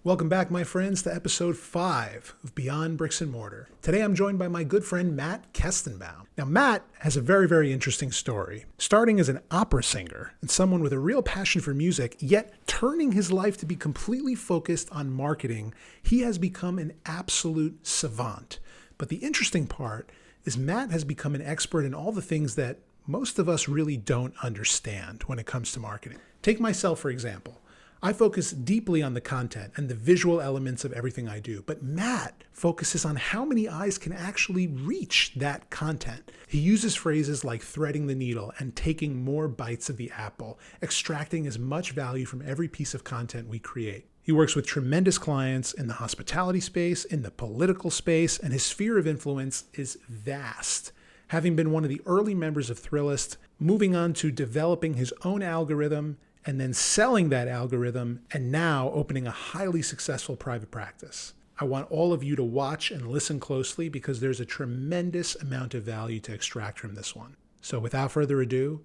Welcome back, my friends, to episode 5 of Beyond Bricks and Mortar. Today I'm joined by my good friend Matt Kestenbaum. Now, Matt has a very, very interesting story. Starting as an opera singer and someone with a real passion for music, yet turning his life to be completely focused on marketing, he has become an absolute savant. But the interesting part is Matt has become an expert in all the things that most of us really don't understand when it comes to marketing. Take myself, for example. I focus deeply on the content and the visual elements of everything I do, but Matt focuses on how many eyes can actually reach that content. He uses phrases like threading the needle and taking more bites of the apple, extracting as much value from every piece of content we create. He works with tremendous clients in the hospitality space, in the political space, and his sphere of influence is vast. Having been one of the early members of Thrillist, moving on to developing his own algorithm, and then selling that algorithm, and now opening a highly successful private practice. I want all of you to watch and listen closely because there's a tremendous amount of value to extract from this one. So without further ado,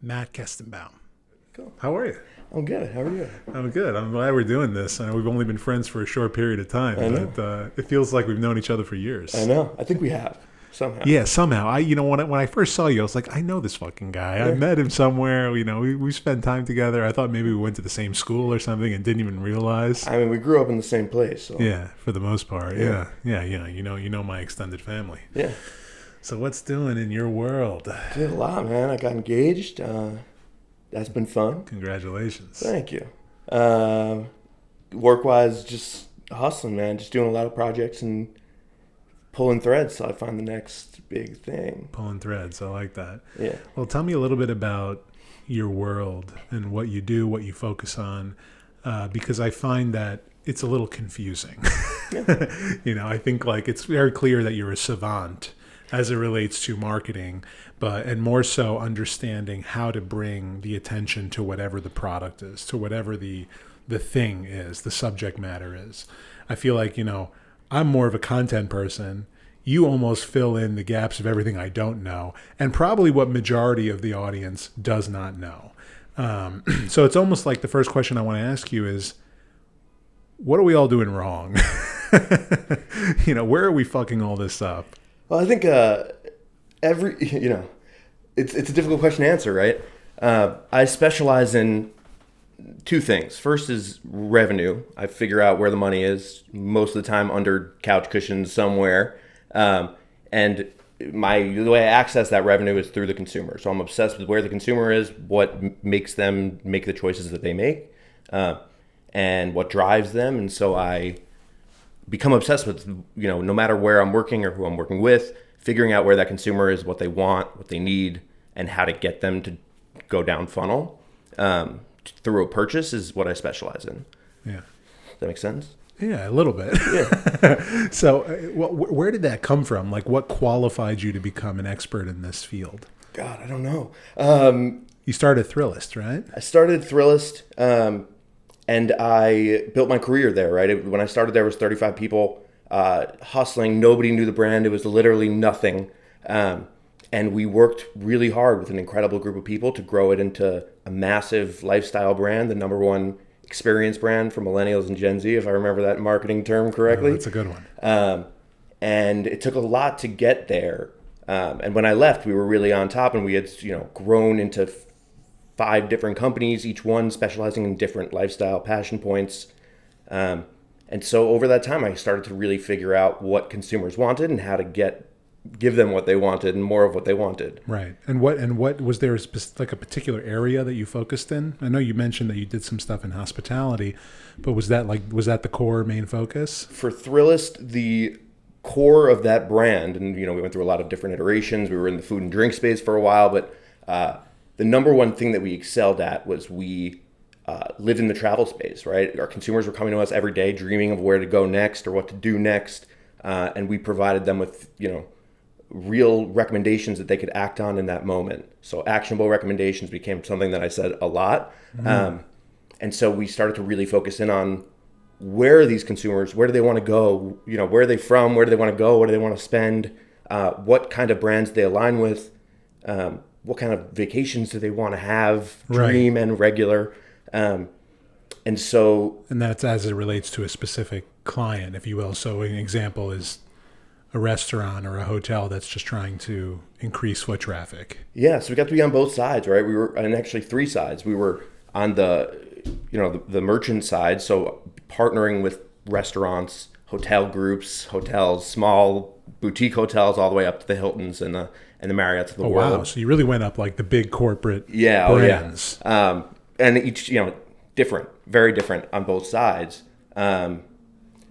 Matt Kestenbaum. Cool. How are you? I'm good. How are you? I'm good. I'm glad we're doing this. I know we've only been friends for a short period of time, but it feels like we've known each other for years. I know. I think we have. Somehow. Yeah, somehow. When I first saw you, I was like, I know this fucking guy. I met him somewhere. We spent time together. I thought maybe we went to the same school or something and didn't even realize. I mean, we grew up in the same place. So. Yeah, for the most part. Yeah. You know my extended family. Yeah. So what's doing in your world? Did a lot, man. I got engaged. That's been fun. Congratulations. Thank you. Work-wise, just hustling, man. Just doing a lot of projects and pulling threads so I find the next big thing. Pulling threads. I like that. Yeah. Well, tell me a little bit about your world and what you do, what you focus on, because I find that it's a little confusing. I think like it's very clear that you're a savant as it relates to marketing, and more so understanding how to bring the attention to whatever the product is, to whatever the thing is, the subject matter is. I feel like, I'm more of a content person. You almost fill in the gaps of everything I don't know, and probably what majority of the audience does not know. So it's almost like the first question I want to ask you is, what are we all doing wrong? Where are we fucking all this up? Well, I think it's a difficult question to answer, right? I specialize in two things. First is revenue. I figure out where the money is, most of the time under couch cushions somewhere. And the way I access that revenue is through the consumer. So I'm obsessed with where the consumer is, what makes them make the choices that they make, and what drives them. And so I become obsessed with, no matter where I'm working or who I'm working with, figuring out where that consumer is, what they want, what they need, and how to get them to go down funnel. Through a purchase is what I specialize in. Yeah. Does that make sense? Yeah, a little bit. Yeah. So where did that come from? Like, what qualified you to become an expert in this field? God, I don't know. You started Thrillist, right? I started Thrillist, and I built my career there, right? When I started, there was 35 people hustling. Nobody knew the brand. It was literally nothing. And we worked really hard with an incredible group of people to grow it into a massive lifestyle brand, the number one experience brand for millennials and Gen Z, if I remember that marketing term correctly. Oh, that's a good one. And it took a lot to get there. And when I left, we were really on top, and we had grown into 5 different companies, each one specializing in different lifestyle passion points. And so over that time, I started to really figure out what consumers wanted and how to give them what they wanted and more of what they wanted. Right. And what was there like a particular area that you focused in? I know you mentioned that you did some stuff in hospitality, but was that the core main focus? For Thrillist, the core of that brand, and we went through a lot of different iterations. We were in the food and drink space for a while, but the number one thing that we excelled at was we lived in the travel space, right? Our consumers were coming to us every day dreaming of where to go next or what to do next, and we provided them with real recommendations that they could act on in that moment. So actionable recommendations became something that I said a lot. Mm-hmm. And so we started to really focus in on where are these consumers, where do they want to go, where are they from, where do they want to go, what do they want to spend, what kind of brands they align with, what kind of vacations do they want to have, dream and regular. And so, And that's as it relates to a specific client, if you will. So an example is a restaurant or a hotel that's just trying to increase foot traffic. yeah, so we got to be on both sides, right? We were, and actually three sides. We were on the merchant side, so partnering with restaurants, hotel groups, hotels, small boutique hotels, all the way up to the Hiltons and the Marriotts of the world. Wow. So you really went up like the big corporate Yeah, brands. And each, different, very different on both sides.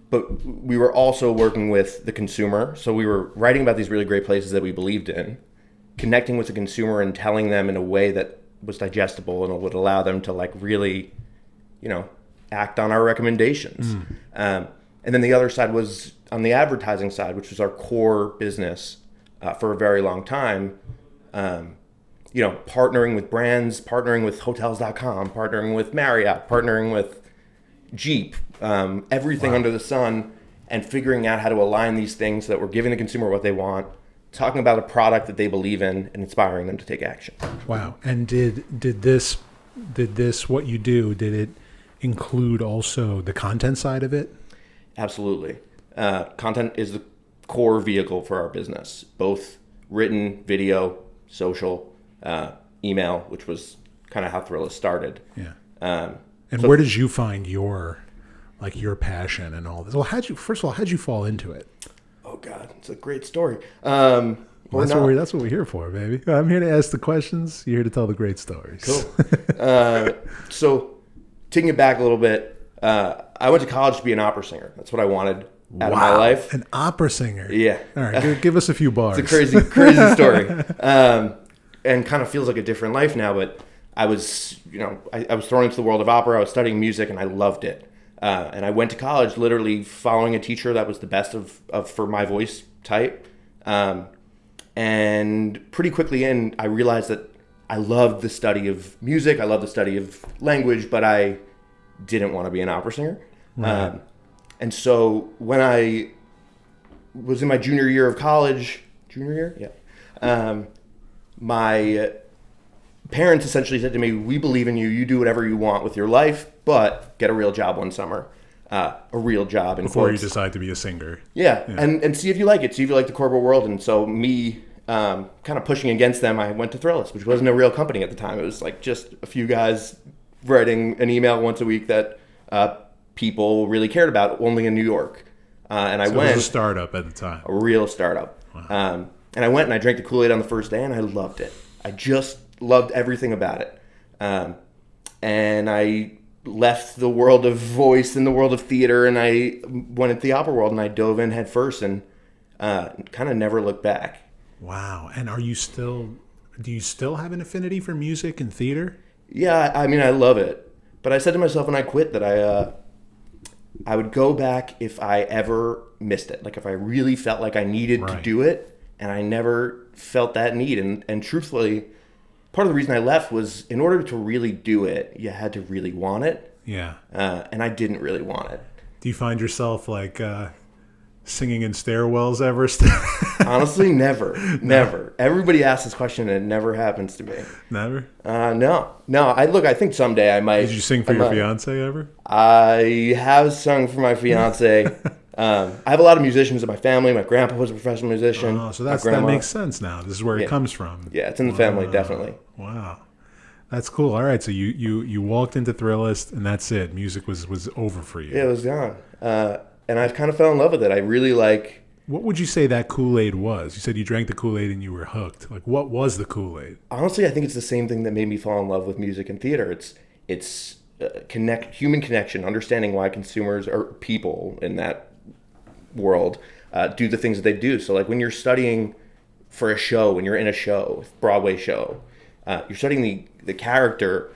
But we were also working with the consumer. So we were writing about these really great places that we believed in, connecting with the consumer and telling them in a way that was digestible and would allow them to like really, act on our recommendations. And then the other side was on the advertising side, which was our core business for a very long time. Partnering with brands, partnering with hotels.com, partnering with Marriott, partnering with Jeep, everything under the sun, and figuring out how to align these things so that we're giving the consumer what they want, talking about a product that they believe in, and inspiring them to take action. Wow. And did this what you do, did it include also the content side of it? Absolutely. Content is the core vehicle for our business, both written, video, social, email, which was kind of how Thrillist started. Yeah. And where did you find your passion and all this? Well, how'd you fall into it? Oh God, it's a great story. Well, that's what we're here for, baby. I'm here to ask the questions. You're here to tell the great stories. Cool. So taking it back a little bit, I went to college to be an opera singer. That's what I wanted out of my life. An opera singer. Yeah. All right, give us a few bars. It's a crazy, crazy story. And kind of feels like a different life now, but I was thrown into the world of opera. I was studying music and I loved it. And I went to college literally following a teacher that was the best of for my voice type. And pretty quickly I realized that I loved the study of music. I loved the study of language, but I didn't want to be an opera singer. Right. And so when I was in my junior year of college, my parents essentially said to me, "We believe in you. You do whatever you want with your life, but get a real job one summer, a real job." Before you decide to be a singer. Yeah. And see if you like it. See if you like the corporate world. And so me kind of pushing against them, I went to Thrillist, which wasn't a real company at the time. It was like just a few guys writing an email once a week that people really cared about, only in New York. And I went. It was a startup at the time. A real startup. Wow. And I went and I drank the KoolAid on the first day, and I loved it. I just loved everything about it. And I left the world of voice and the world of theater, and I went into the opera world, and I dove in head first and kind of never looked back. Wow. And do you still have an affinity for music and theater? Yeah, I mean, I love it. But I said to myself when I quit that I would go back if I ever missed it. Like if I really felt like I needed to do it, and I never felt that need. And truthfully, part of the reason I left was in order to really do it, you had to really want it. Yeah. And I didn't really want it. Do you find yourself like singing in stairwells ever? Honestly, never. Everybody asks this question and it never happens to me. Never? No. I think someday I might. Did you sing for your fiance ever? I have sung for my fiance. I have a lot of musicians in my family. My grandpa was a professional musician. Oh, so that makes sense now. This is where it comes from. Yeah, it's in the family, definitely. Wow. That's cool. All right, so you walked into Thrillist, and that's it. Music was over for you. Yeah, it was gone. And I kind of fell in love with it. I really like... What would you say that KoolAid was? You said you drank the KoolAid and you were hooked. Like, what was the KoolAid? Honestly, I think it's the same thing that made me fall in love with music and theater. It's human connection, understanding why consumers or people in that world do the things that they do. So like when you're studying for a show, when you're in a show, Broadway show, you're studying the character,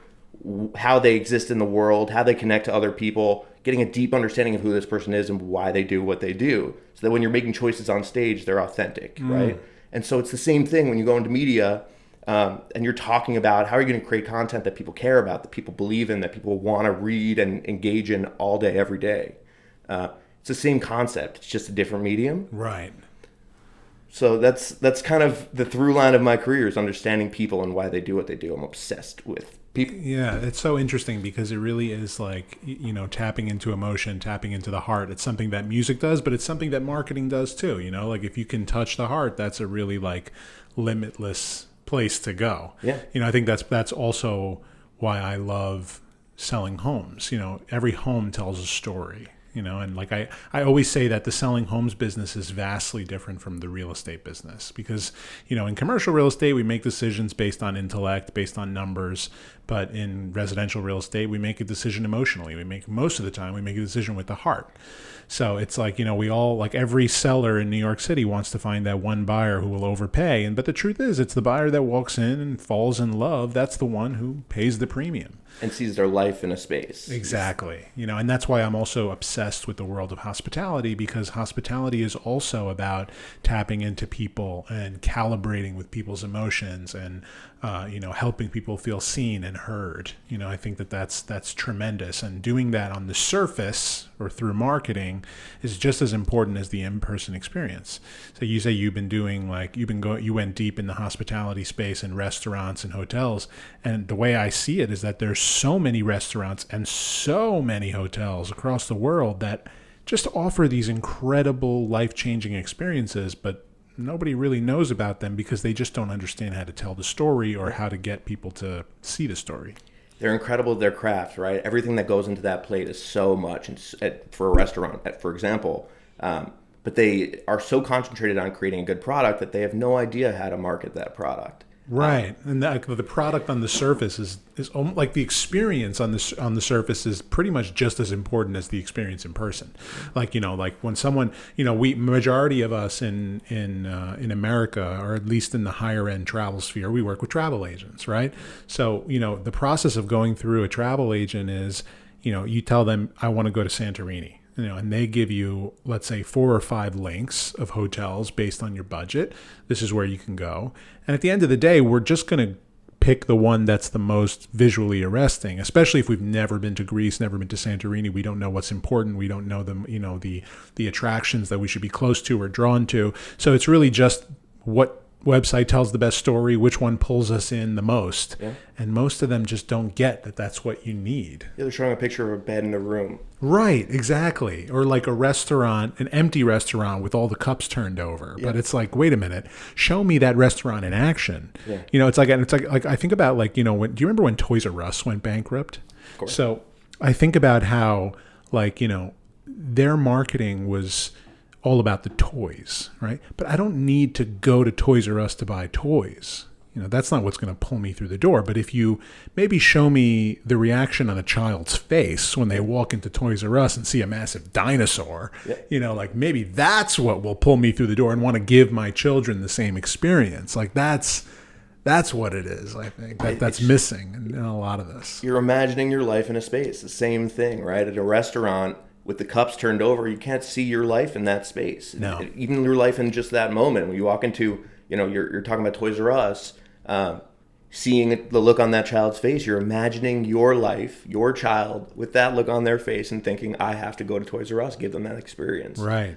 how they exist in the world, how they connect to other people, getting a deep understanding of who this person is and why they do what they do. So that when you're making choices on stage, they're authentic, right? And so it's the same thing when you go into media and you're talking about how are you going to create content that people care about, that people believe in, that people want to read and engage in all day, every day. It's the same concept. It's just a different medium. Right. So that's kind of the through line of my career is understanding people and why they do what they do. I'm obsessed with Yeah, it's so interesting because it really is like, tapping into emotion, tapping into the heart. It's something that music does, but it's something that marketing does too. Like if you can touch the heart, that's a really like limitless place to go. Yeah. I think that's also why I love selling homes. Every home tells a story. And like I always say that the selling homes business is vastly different from the real estate business because, in commercial real estate, we make decisions based on intellect, based on numbers. But in residential real estate, we make a decision emotionally. Most of the time, we make a decision with the heart. So it's like, we all, like every seller in New York City wants to find that one buyer who will overpay. But the truth is, it's the buyer that walks in and falls in love. That's the one who pays the premium. And sees their life in a space. Exactly. And that's why I'm also obsessed with the world of hospitality, because hospitality is also about tapping into people and calibrating with people's emotions and, helping people feel seen and heard. I think that's tremendous. And doing that on the surface or through marketing is just as important as the in-person experience. So you say you went deep in the hospitality space in restaurants and hotels. And the way I see it is that there's so many restaurants and so many hotels across the world that just offer these incredible life-changing experiences, but nobody really knows about them because they just don't understand how to tell the story or how to get people to see the story. They're incredible at their craft, right? Everything that goes into that plate is so much for a restaurant, for example. But they are so concentrated on creating a good product that they have no idea how to market that product. Right, and the product on the surface is like the experience on the surface is pretty much just as important as the experience in person. Like like when someone we majority of us in America, or at least in the higher end travel sphere, we work with travel agents, right? So the process of going through a travel agent is you tell them I want to go to Santorini. And they give you, let's say, 4 or 5 links of hotels based on your budget. This is where you can go. And at the end of the day, we're just going to pick the one that's the most visually arresting, especially if we've never been to Greece, never been to Santorini. We don't know what's important. We don't know the attractions that we should be close to or drawn to. So it's really just what website tells the best story, which one pulls us in the most. Yeah. And most of them just don't get that that's what you need. Yeah, they're showing a picture of a bed in a room. Right, exactly. Or like a restaurant, an empty restaurant with all the cups turned over. Yeah. But it's like, wait a minute, show me that restaurant in action. Yeah. It's like I think about do you remember when Toys R Us went bankrupt? Of course. So I think about how their marketing was all about the toys, right? But I don't need to go to Toys R Us to buy toys. That's not what's going to pull me through the door. But if you maybe show me the reaction on a child's face when they walk into Toys R Us and see a massive dinosaur, maybe that's what will pull me through the door and want to give my children the same experience. Like that's what it is, I think. That's missing in a lot of this. You're imagining your life in a space. The same thing, right? At a restaurant, with the cups turned over, you can't see your life in that space. No. Even your life in just that moment. When you walk into, you're talking about Toys R Us, seeing the look on that child's face, you're imagining your life, your child, with that look on their face and thinking, I have to go to Toys R Us, give them that experience. Right.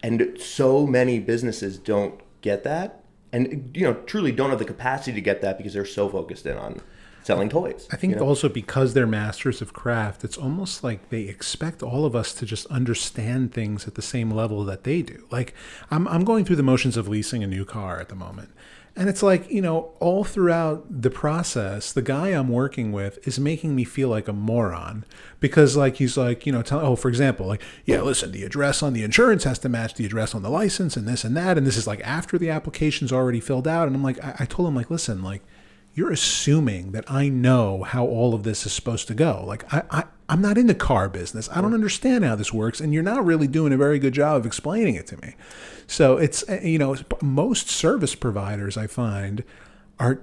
And so many businesses don't get that and, truly don't have the capacity to get that because they're so focused in on selling toys. I think also because they're masters of craft, it's almost like they expect all of us to just understand things at the same level that they do. Like I'm going through the motions of leasing a new car at the moment. And it's like, all throughout the process, the guy I'm working with is making me feel like a moron because he's like, for example, listen, the address on the insurance has to match the address on the license and this and that. And this is after the application's already filled out. And I'm like, I told him listen, you're assuming that I know how all of this is supposed to go. I'm not in the car business. I don't understand how this works. And you're not really doing a very good job of explaining it to me. So it's, most service providers I find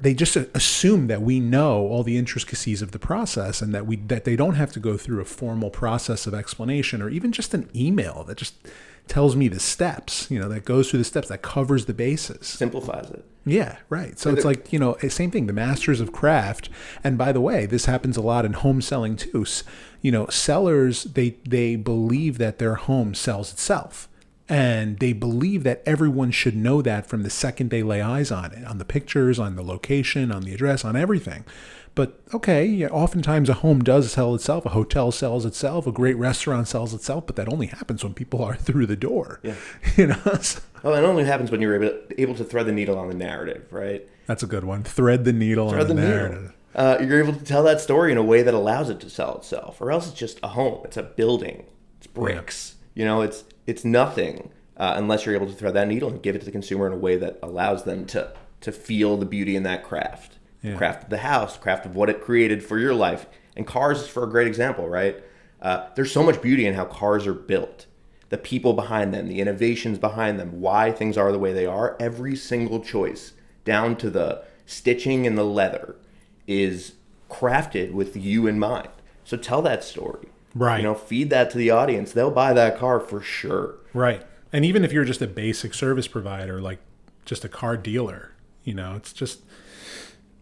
they just assume that we know all the intricacies of the process and that they don't have to go through a formal process of explanation or even just an email that just tells me the steps, that goes through the steps, that covers the bases. Simplifies it. Yeah, right. So it's same thing, the masters of craft. And by the way, this happens a lot in home selling too. Sellers, they believe that their home sells itself. And they believe that everyone should know that from the second they lay eyes on it, on the pictures, on the location, on the address, on everything. But okay, yeah, oftentimes a home does sell itself, a hotel sells itself, a great restaurant sells itself, but that only happens when people are through the door. Yeah. You know. So, Well, it only happens when you're able to thread the needle on the narrative, right? that's a good one. Thread the needle on the narrative. You're able to tell that story in a way that allows it to sell itself, or else it's just a home. It's a building. It's bricks. You know, it's nothing unless you're able to thread that needle and give it to the consumer in a way that allows them to feel the beauty in that craft. Yeah. The craft of the house, the craft of what it created for your life. And cars is for a great example, right? There's so much beauty in how cars are built. The people behind them, the innovations behind them, why things are the way they are. Every single choice, down to the stitching and the leather, is crafted with you in mind. So tell that story. Right. You know, feed that to the audience. They'll buy that car for sure. Right. And even if you're just a basic service provider, like just a car dealer, you know, it's just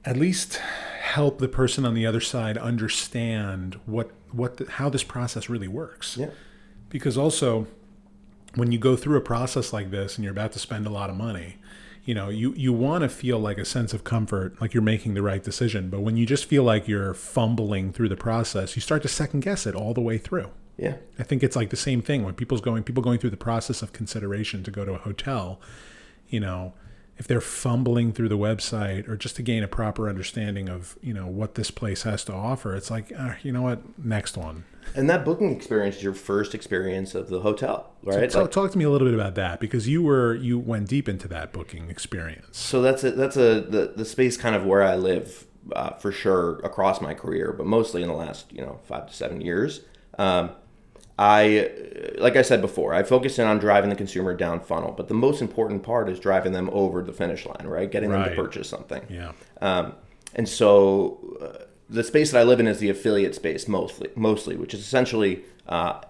at least help the person on the other side understand how this process really works. Yeah. Because also, when you go through a process like this and you're about to spend a lot of money, you know, you want to feel like a sense of comfort, like you're making the right decision. But when you just feel like you're fumbling through the process, you start to second guess it all the way through. Yeah. I think it's like the same thing when people going through the process of consideration to go to a hotel, you know, if they're fumbling through the website or just to gain a proper understanding of, you know, what this place has to offer, it's like, you know what, next one. And that booking experience is your first experience of the hotel, right? So talk to me a little bit about that, because you went deep into that booking experience. So that's the space kind of where I live for sure across my career, but mostly in the last 5 to 7 years. Like I said before, I focus in on driving the consumer down funnel, but the most important part is driving them over the finish line, right? Getting them to purchase something. Yeah. And so the space that I live in is the affiliate space mostly, which is essentially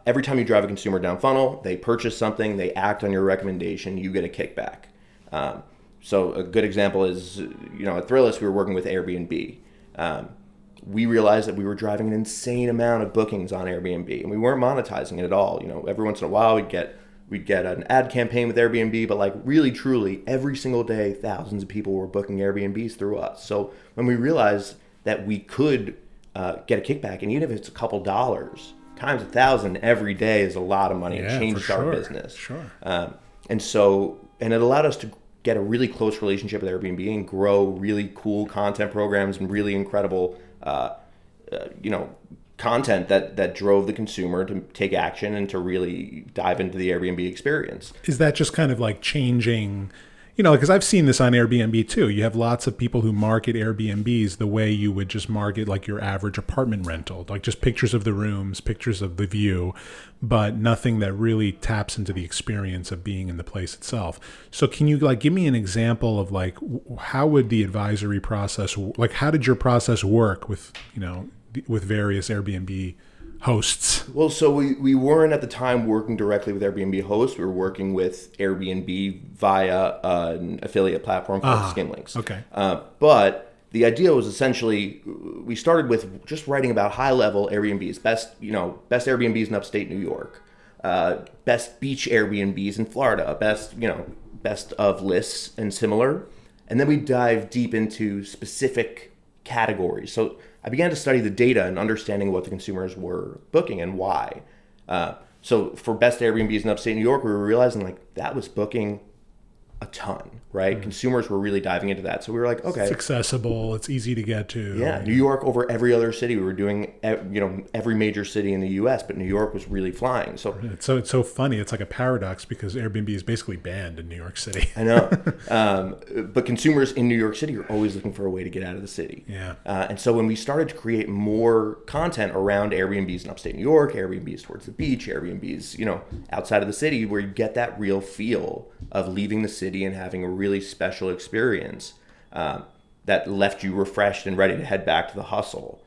every time you drive a consumer down funnel, they purchase something, they act on your recommendation, you get a kickback. So a good example is, at Thrillist, we were working with Airbnb. We realized that we were driving an insane amount of bookings on Airbnb, and we weren't monetizing it at all. Every once in a while we'd get an ad campaign with Airbnb, but like really truly every single day, thousands of people were booking Airbnbs through us. So when we realized that we could get a kickback, and even if it's a couple dollars times 1,000 every day is a lot of money. Yeah, It changed for our sure. business. Sure. And it allowed us to get a really close relationship with Airbnb and grow really cool content programs and really incredible content that drove the consumer to take action and to really dive into the Airbnb experience. Is that just kind of like changing, because I've seen this on Airbnb too. You have lots of people who market Airbnbs the way you would just market like your average apartment rental, like just pictures of the rooms, pictures of the view, but nothing that really taps into the experience of being in the place itself. So can you give me an example of how would the advisory process, how did your process work with various Airbnb hosts? Well, so we weren't at the time working directly with Airbnb hosts. We were working with Airbnb via an affiliate platform called Skimlinks. Okay. But the idea was essentially, we started with just writing about high-level Airbnbs, best Airbnbs in upstate New York, best beach Airbnbs in Florida, best of lists and similar. And then we dive deep into specific categories. So I began to study the data and understanding what the consumers were booking and why. So for best Airbnbs in upstate New York, we were realizing that was booking a ton, right? Mm-hmm. Consumers were really diving into that. So we were like, okay. It's accessible. It's easy to get to. Yeah. New York over every other city. We were doing, every major city in the U.S., but New York was really flying. So it's so funny. It's like a paradox because Airbnb is basically banned in New York City. I know. But consumers in New York City are always looking for a way to get out of the city. Yeah. And so when we started to create more content around Airbnbs in upstate New York, Airbnbs towards the beach, Airbnbs, outside of the city, where you get that real feel of leaving the city and having a really special experience that left you refreshed and ready to head back to the hustle.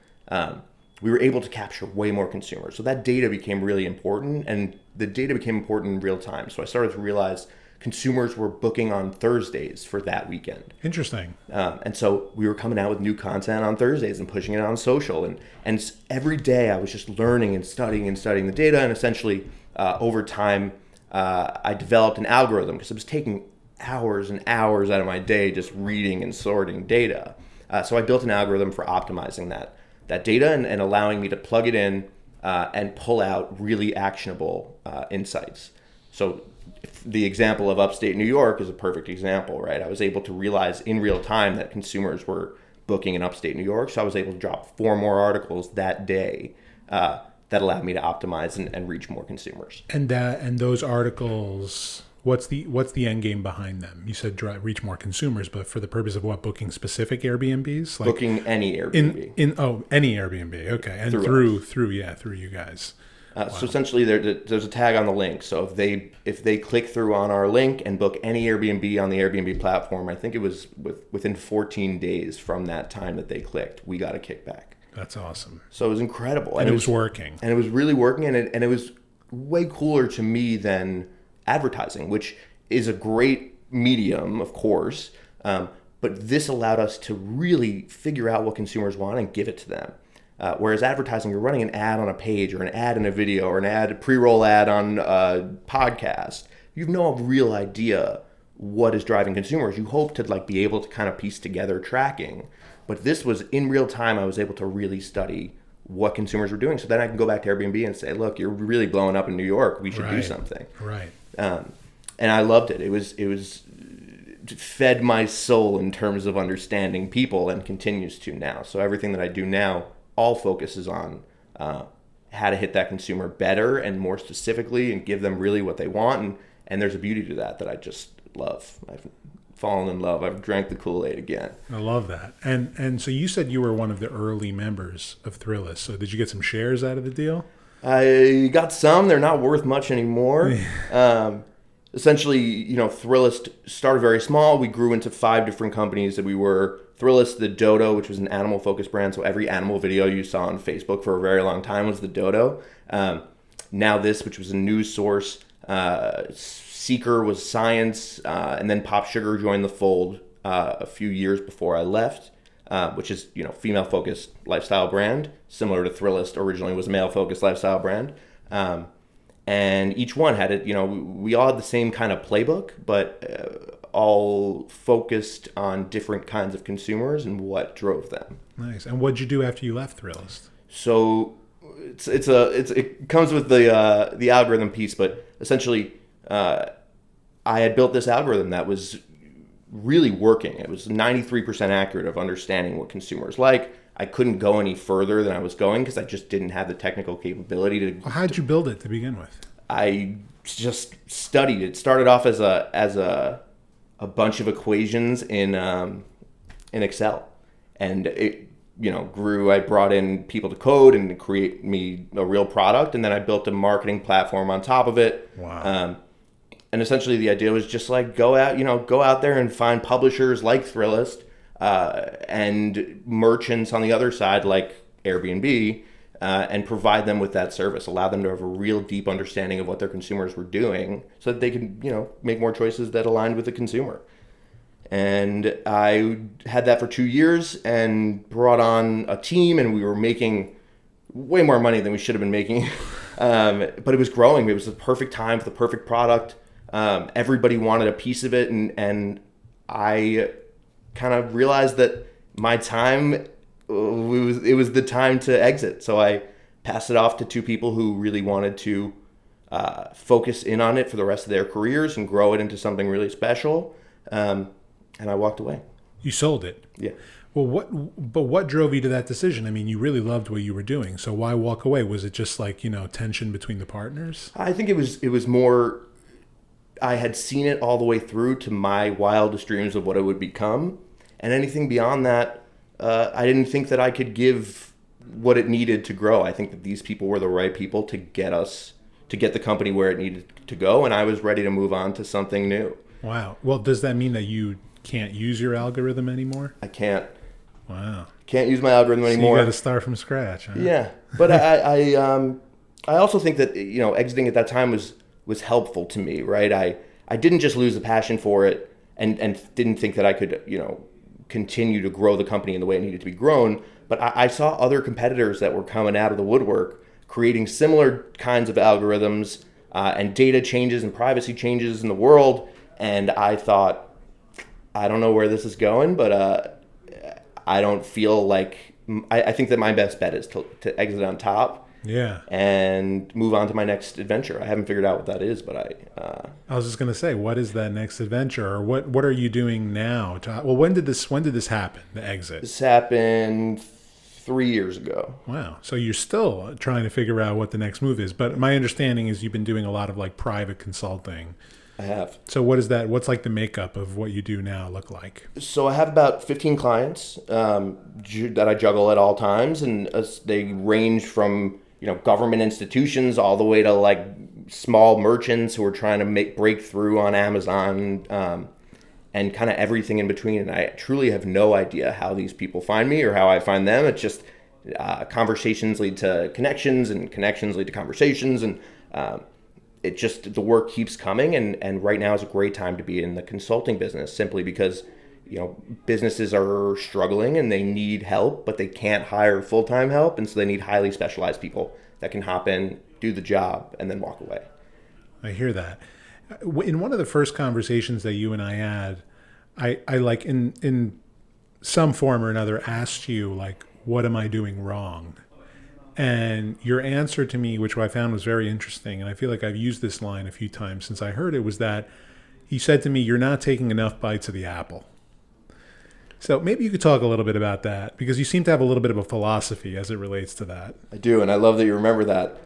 We were able to capture way more consumers. So that data became really important, and the data became important in real time. So I started to realize consumers were booking on Thursdays for that weekend. Interesting. And so we were coming out with new content on Thursdays and pushing it on social. And every day I was just learning and studying the data. And essentially over time, I developed an algorithm because it was taking hours and hours out of my day just reading and sorting data. So I built an algorithm for optimizing that data and allowing me to plug it in and pull out really actionable insights. So the example of upstate New York is a perfect example, right? I was able to realize in real time that consumers were booking in upstate New York. So I was able to drop 4 more articles that day that allowed me to optimize and reach more consumers. And those articles, what's the end game behind them? You said reach more consumers, but for the purpose of what? Booking specific Airbnbs? Like booking any Airbnb. Any Airbnb. Okay, and through you guys. Wow. So essentially, there's a tag on the link. So if they click through on our link and book any Airbnb on the Airbnb platform, I think it was within 14 days from that time that they clicked, we got a kickback. That's awesome. So it was incredible, and it was working, and it was really working, and it was way cooler to me than advertising, which is a great medium, of course, but this allowed us to really figure out what consumers want and give it to them. Whereas advertising, you're running an ad on a page or an ad in a video or a pre-roll ad on a podcast. You have no real idea what is driving consumers. You hope to be able to kind of piece together tracking. But this was in real time. I was able to really study what consumers were doing. So then I can go back to Airbnb and say, look, you're really blowing up in New York. We should do something. Right. And I loved it. It was fed my soul in terms of understanding people and continues to now. So everything that I do now all focuses on how to hit that consumer better and more specifically and give them really what they want. And there's a beauty to that I just love. I've fallen in love. I've drank the KoolAid again. I love that. And so you said you were one of the early members of Thrillist. So did you get some shares out of the deal? I got some. They're not worth much anymore. Essentially, Thrillist started very small. We grew into 5 different companies that we were Thrillist, the Dodo, which was an animal-focused brand. So every animal video you saw on Facebook for a very long time was the Dodo. Now This, which was a news source. Seeker was science. And then Pop Sugar joined the fold a few years before I left, which is, female-focused lifestyle brand. Similar to Thrillist, originally was a male-focused lifestyle brand. And each one had it, we all had the same kind of playbook, but all focused on different kinds of consumers and what drove them. Nice. And what'd you do after you left Thrillist? So it comes with the algorithm piece, but essentially I had built this algorithm that was really working. It was 93% accurate of understanding what consumers like. I couldn't go any further than I was going because I just didn't have the technical capability to. Well, how'd you build it to begin with? I just studied. It started off as a bunch of equations in Excel, and it grew. I brought in people to code and create me a real product, and then I built a marketing platform on top of it. Wow. And essentially the idea was just go out there and find publishers like Thrillist. And merchants on the other side like Airbnb and provide them with that service, allow them to have a real deep understanding of what their consumers were doing so that they can, make more choices that aligned with the consumer. And I had that for 2 years and brought on a team, and we were making way more money than we should have been making. But it was growing. It was the perfect time for the perfect product. Everybody wanted a piece of it, and I kind of realized that my time, it was the time to exit. So I passed it off to 2 people who really wanted to focus in on it for the rest of their careers and grow it into something really special. And I walked away. You sold it? Yeah. Well, what drove you to that decision? I mean, you really loved what you were doing. So why walk away? Was it just tension between the partners? I think it was more, I had seen it all the way through to my wildest dreams of what it would become. And anything beyond that, I didn't think that I could give what it needed to grow. I think that these people were the right people to get the company where it needed to go. And I was ready to move on to something new. Wow. Well, does that mean that you can't use your algorithm anymore? I can't. Wow. Can't use my algorithm anymore. So you got to start from scratch. Huh? Yeah. But I also think that, exiting at that time was helpful to me, right? I didn't just lose the passion for it and didn't think that I could, continue to grow the company in the way it needed to be grown. But I saw other competitors that were coming out of the woodwork creating similar kinds of algorithms and data changes and privacy changes in the world. And I thought, I don't know where this is going, but I don't feel like I think that my best bet is to exit on top. Yeah. And move on to my next adventure. I haven't figured out what that is, but I was just going to say, what is that next adventure, or what are you doing now? Well, when did this happen? The exit. This happened 3 years ago. Wow. So you're still trying to figure out what the next move is. But my understanding is you've been doing a lot of like private consulting. I have. So what is that? What's like the makeup of what you do now look like? So I have about 15 clients that I juggle at all times, and they range from government institutions all the way to like small merchants who are trying to break through on Amazon, and kind of everything in between. And I truly have no idea how these people find me or how I find them. It's just conversations lead to connections, and connections lead to conversations, and it just, the work keeps coming. And right now is a great time to be in the consulting business, simply because businesses are struggling and they need help, but they can't hire full-time help. And so they need highly specialized people that can hop in, do the job, and then walk away. I hear that. In one of the first conversations that you and I had, I like in some form or another asked you, like, what am I doing wrong? And your answer to me, which I found was very interesting, and I feel like I've used this line a few times since I heard it, was that you said to me, you're not taking enough bites of the apple. So maybe you could talk a little bit about that, because you seem to have a little bit of a philosophy as it relates to that. I do, and I love that you remember that.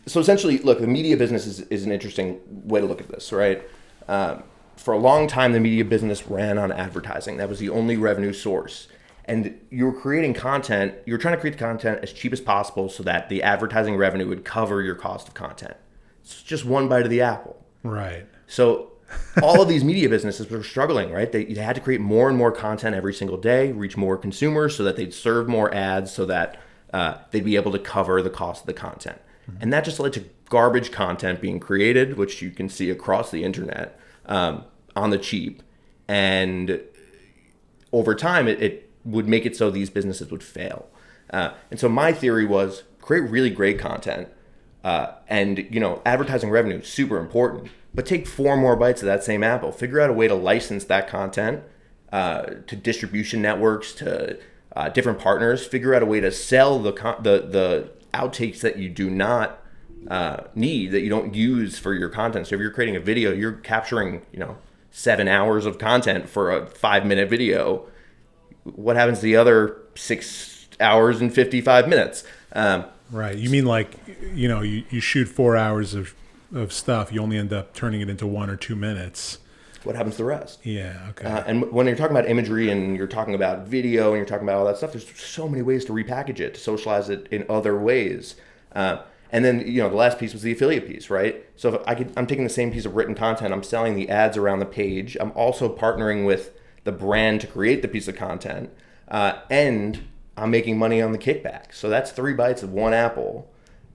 So essentially, look, the media business is an interesting way to look at this, right? For a long time, the media business ran on advertising. That was the only revenue source. And you were creating content, you were trying to create the content as cheap as possible so that the advertising revenue would cover your cost of content. It's just one bite of the apple. Right. So all of these media businesses were struggling, right? They had to create more and more content every single day, reach more consumers so that they'd serve more ads, so that they'd be able to cover the cost of the content. Mm-hmm. And that just led to garbage content being created, which you can see across the internet on the cheap. And over time, it would make it so these businesses would fail. And so my theory was create really great content. And advertising revenue is super important, but take 4 more bites of that same apple. Figure out a way to license that content to distribution networks, to different partners. Figure out a way to sell the outtakes that you do not need, that you don't use for your content. So if you're creating a video, you're capturing 7 hours of content for a 5-minute video. What happens to the other 6 hours and 55 minutes? Right. You mean like, you shoot 4 hours of stuff, you only end up turning it into 1 or 2 minutes. What happens to the rest? Yeah, okay. And when you're talking about imagery and you're talking about video and you're talking about all that stuff, there's so many ways to repackage it, to socialize it in other ways. And then, the last piece was the affiliate piece, right? So if I'm taking the same piece of written content, I'm selling the ads around the page. I'm also partnering with the brand to create the piece of content, and I'm making money on the kickback. So that's 3 bites of one apple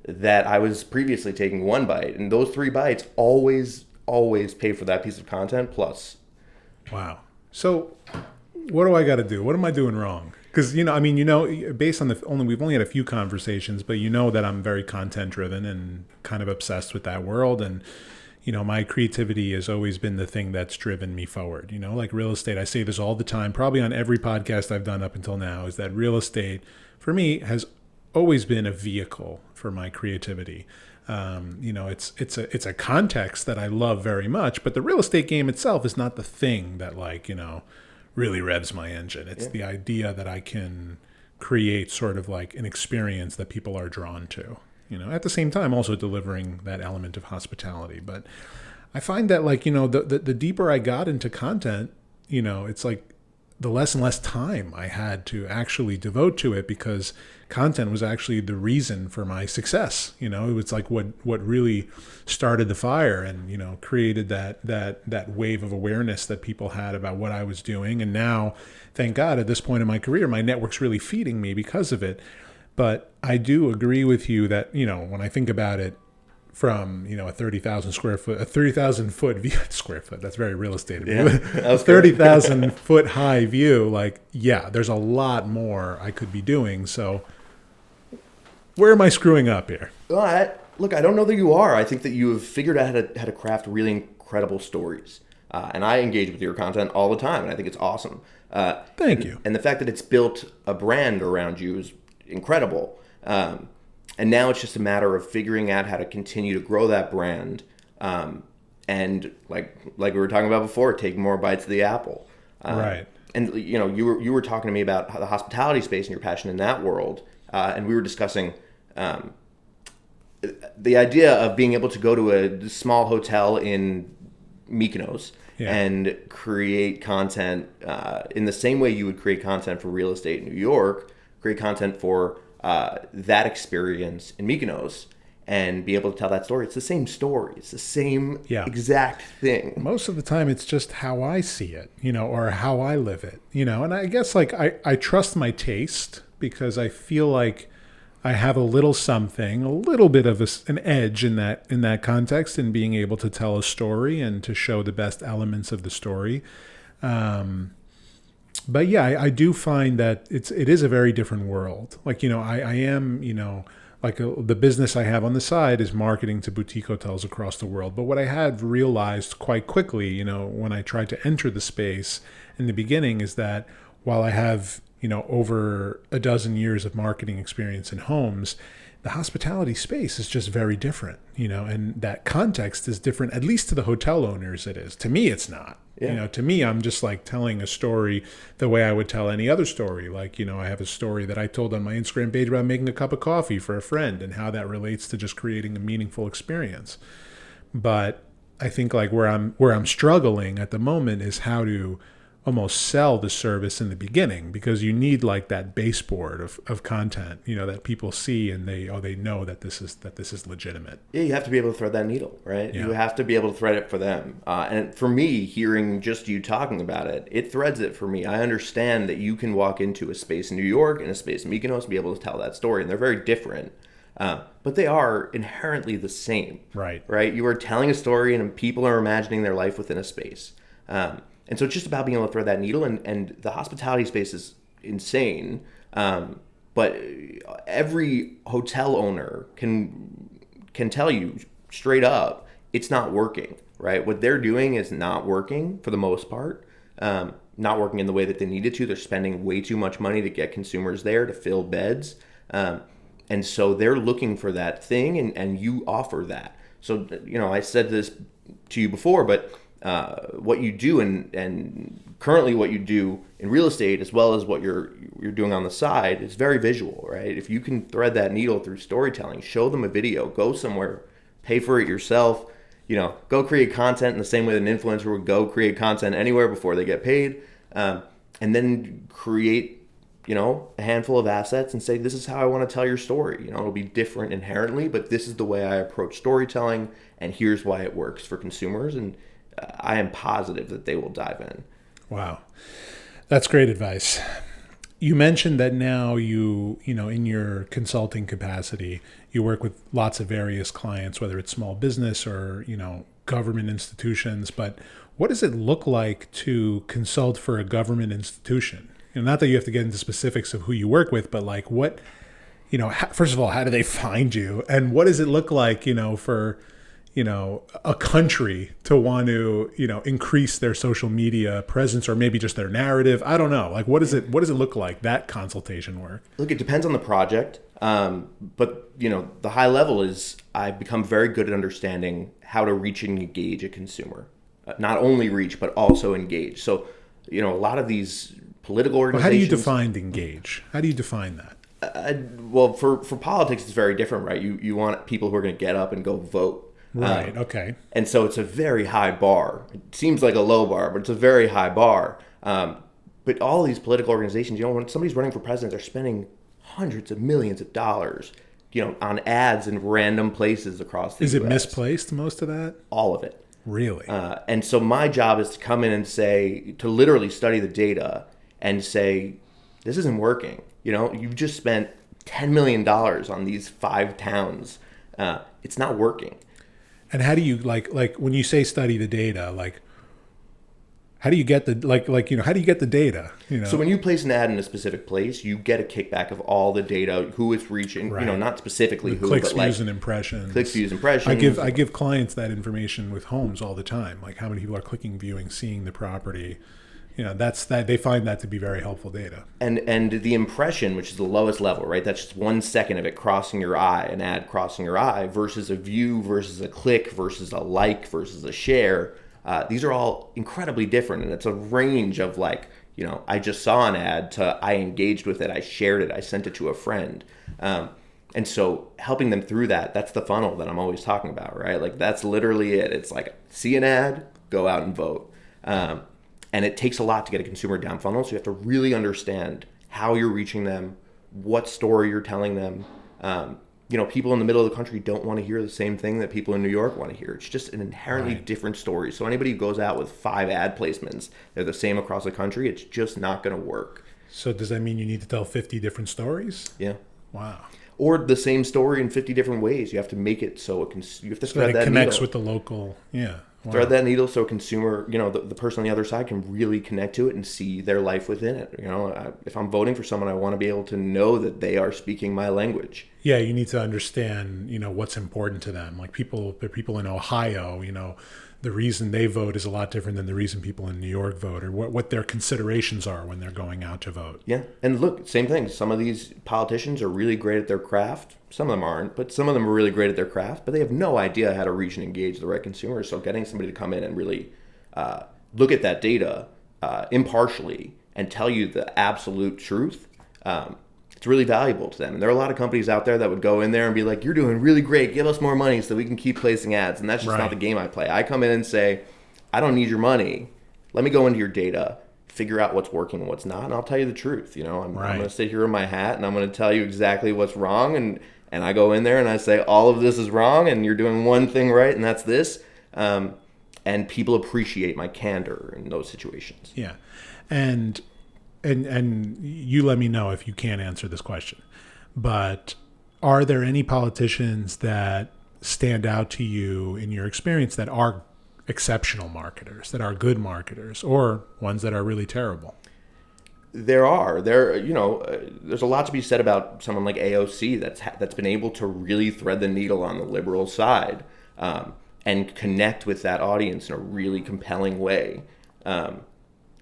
that I was previously taking 1 bite. And those 3 bites always pay for that piece of content plus. Wow. So what do I got to do? What am I doing wrong? Because, based on we've only had a few conversations, but that I'm very content driven and kind of obsessed with that world. And, my creativity has always been the thing that's driven me forward. Like real estate, I say this all the time, probably on every podcast I've done up until now, is that real estate for me has always been a vehicle for my creativity. It's a context that I love very much, but the real estate game itself is not the thing that really revs my engine. It's the idea that I can create sort of like an experience that people are drawn to. At the same time, also delivering that element of hospitality. But I find that the deeper I got into content, it's like the less and less time I had to actually devote to it, because content was actually the reason for my success. It was like what really started the fire and, created that wave of awareness that people had about what I was doing. And now, thank God, at this point in my career, my network's really feeding me because of it. But I do agree with you that, when I think about it from, a 30,000 foot view, square foot, that's very real estate. Yeah, a 30,000 foot high view, there's a lot more I could be doing. So where am I screwing up here? Well, look, I don't know that you are. I think that you have figured out how to craft really incredible stories. And I engage with your content all the time, and I think it's awesome. Thank you. And the fact that it's built a brand around you is incredible. And now it's just a matter of figuring out how to continue to grow that brand. And like we were talking about before, take more bites of the apple. Right. And you were talking to me about the hospitality space and your passion in that world, and we were discussing the idea of being able to go to a small hotel in Mykonos and create content in the same way you would create content for real estate in New York, create content for that experience in Mykonos, and be able to tell that story. It's the same story. It's the same exact thing. Most of the time, it's just how I see it, or how I live it, And I guess like I trust my taste because I feel like I have a little something, a little bit of an edge in that context, in being able to tell a story and to show the best elements of the story. But yeah, I do find that it is a very different world. Like, I am, the business I have on the side is marketing to boutique hotels across the world. But what I had realized quite quickly, when I tried to enter the space in the beginning, is that while I have, over a dozen years of marketing experience in homes, the hospitality space is just very different, and that context is different, at least to the hotel owners it is. To me, it's not. Yeah. To me, I'm just like telling a story the way I would tell any other story. Like, I have a story that I told on my Instagram page about making a cup of coffee for a friend and how that relates to just creating a meaningful experience. But I think like where I'm struggling at the moment is how to almost sell the service in the beginning, because you need like that baseboard of content, that people see and they know that this is legitimate. Yeah, you have to be able to thread that needle, right? Yeah. You have to be able to thread it for them. And for me, hearing just you talking about it, it threads it for me. I understand that you can walk into a space in New York and a space in Mykonos and be able to tell that story, and they're very different. But they are inherently the same. Right. Right? You are telling a story and people are imagining their life within a space. And so it's just about being able to thread that needle, and the hospitality space is insane. But every hotel owner can tell you straight up, it's not working, right? What they're doing is not working for the most part, not working in the way that they needed to. They're spending way too much money to get consumers there to fill beds. And so they're looking for that thing, and you offer that. So, I said this to you before, but what you do and currently what you do in real estate, as well as what you're doing on the side, is very visual, right? If you can thread that needle through storytelling, show them a video, go somewhere, pay for it yourself, go create content in the same way that an influencer would go create content anywhere before they get paid, and then create, a handful of assets and say, this is how I want to tell your story. It'll be different inherently, but this is the way I approach storytelling, and here's why it works for consumers. And I am positive that they will dive in. Wow. That's great advice. You mentioned that now in your consulting capacity, you work with lots of various clients, whether it's small business or, government institutions. But what does it look like to consult for a government institution? Not that you have to get into specifics of who you work with, but like what, first of all, how do they find you? And what does it look like, for a country to want to, increase their social media presence, or maybe just their narrative? I don't know. Like, what does it look like, that consultation work? Look, it depends on the project. But, the high level is I've become very good at understanding how to reach and engage a consumer. Not only reach, but also engage. So, a lot of these political organizations. Well, how do you define engage? How do you define that? Well, for politics, it's very different, right? You want people who are going to get up and go vote. Right. Okay. And so it's a very high bar. It seems like a low bar, but it's a very high bar. But all these political organizations, when somebody's running for president, they're spending hundreds of millions of dollars, on ads in random places across the US. Is it misplaced, most of that? All of it. Really? And so my job is to come in and to literally study the data and say, this isn't working. You've just spent $10 million on these 5 towns. It's not working. And how do you like when you say study the data, like how do you get the how do you get the data? So when you place an ad in a specific place, you get a kickback of all the data, who it's reaching. Right. Not specifically the who, clicks, but like views, and impressions. clicks, views, impressions. I give clients that information with homes all the time, like how many people are clicking, viewing, seeing the property. That's that they find that to be very helpful data. And the impression, which is the lowest level, right? That's just 1 second of it crossing your eye, an ad crossing your eye, versus a view, versus a click, versus a like, versus a share. These are all incredibly different, and it's a range of like, I just saw an ad to I engaged with it, I shared it, I sent it to a friend. And so helping them through that's the funnel that I'm always talking about, right? Like that's literally it. It's like, see an ad, go out and vote. And it takes a lot to get a consumer down funnel, so you have to really understand how you're reaching them, what story you're telling them. People in the middle of the country don't want to hear the same thing that people in New York want to hear. It's just an inherently different story. So anybody who goes out with 5 ad placements, they're the same across the country, it's just not going to work. So does that mean you need to tell 50 different stories? Yeah. Wow. Or the same story in 50 different ways. You have to make it so you have to thread that it connects needle. with the local, yeah. Wow. Thread that needle so a consumer, the person on the other side can really connect to it and see their life within it. If I'm voting for someone, I want to be able to know that they are speaking my language. Yeah, you need to understand, what's important to them. Like the people in Ohio, the reason they vote is a lot different than the reason people in New York vote, or what their considerations are when they're going out to vote. Yeah, and look, same thing. Some of these politicians are really great at their craft. Some of them aren't, but some of them are really great at their craft, but they have no idea how to reach and engage the right consumers. So getting somebody to come in and really look at that data impartially and tell you the absolute truth, it's really valuable to them. And there are a lot of companies out there that would go in there and be like, you're doing really great, give us more money so we can keep placing ads. And that's just not the game I play. I come in and say, I don't need your money. Let me go into your data, figure out what's working and what's not, and I'll tell you the truth. I'm going to sit here in my hat and I'm going to tell you exactly what's wrong. And I go in there and I say, all of this is wrong and you're doing one thing right, and that's this. And people appreciate my candor in those situations. Yeah. And you let me know if you can't answer this question, but are there any politicians that stand out to you in your experience that are exceptional marketers, that are good marketers, or ones that are really terrible? There's a lot to be said about someone like AOC that's been able to really thread the needle on the liberal side and connect with that audience in a really compelling way.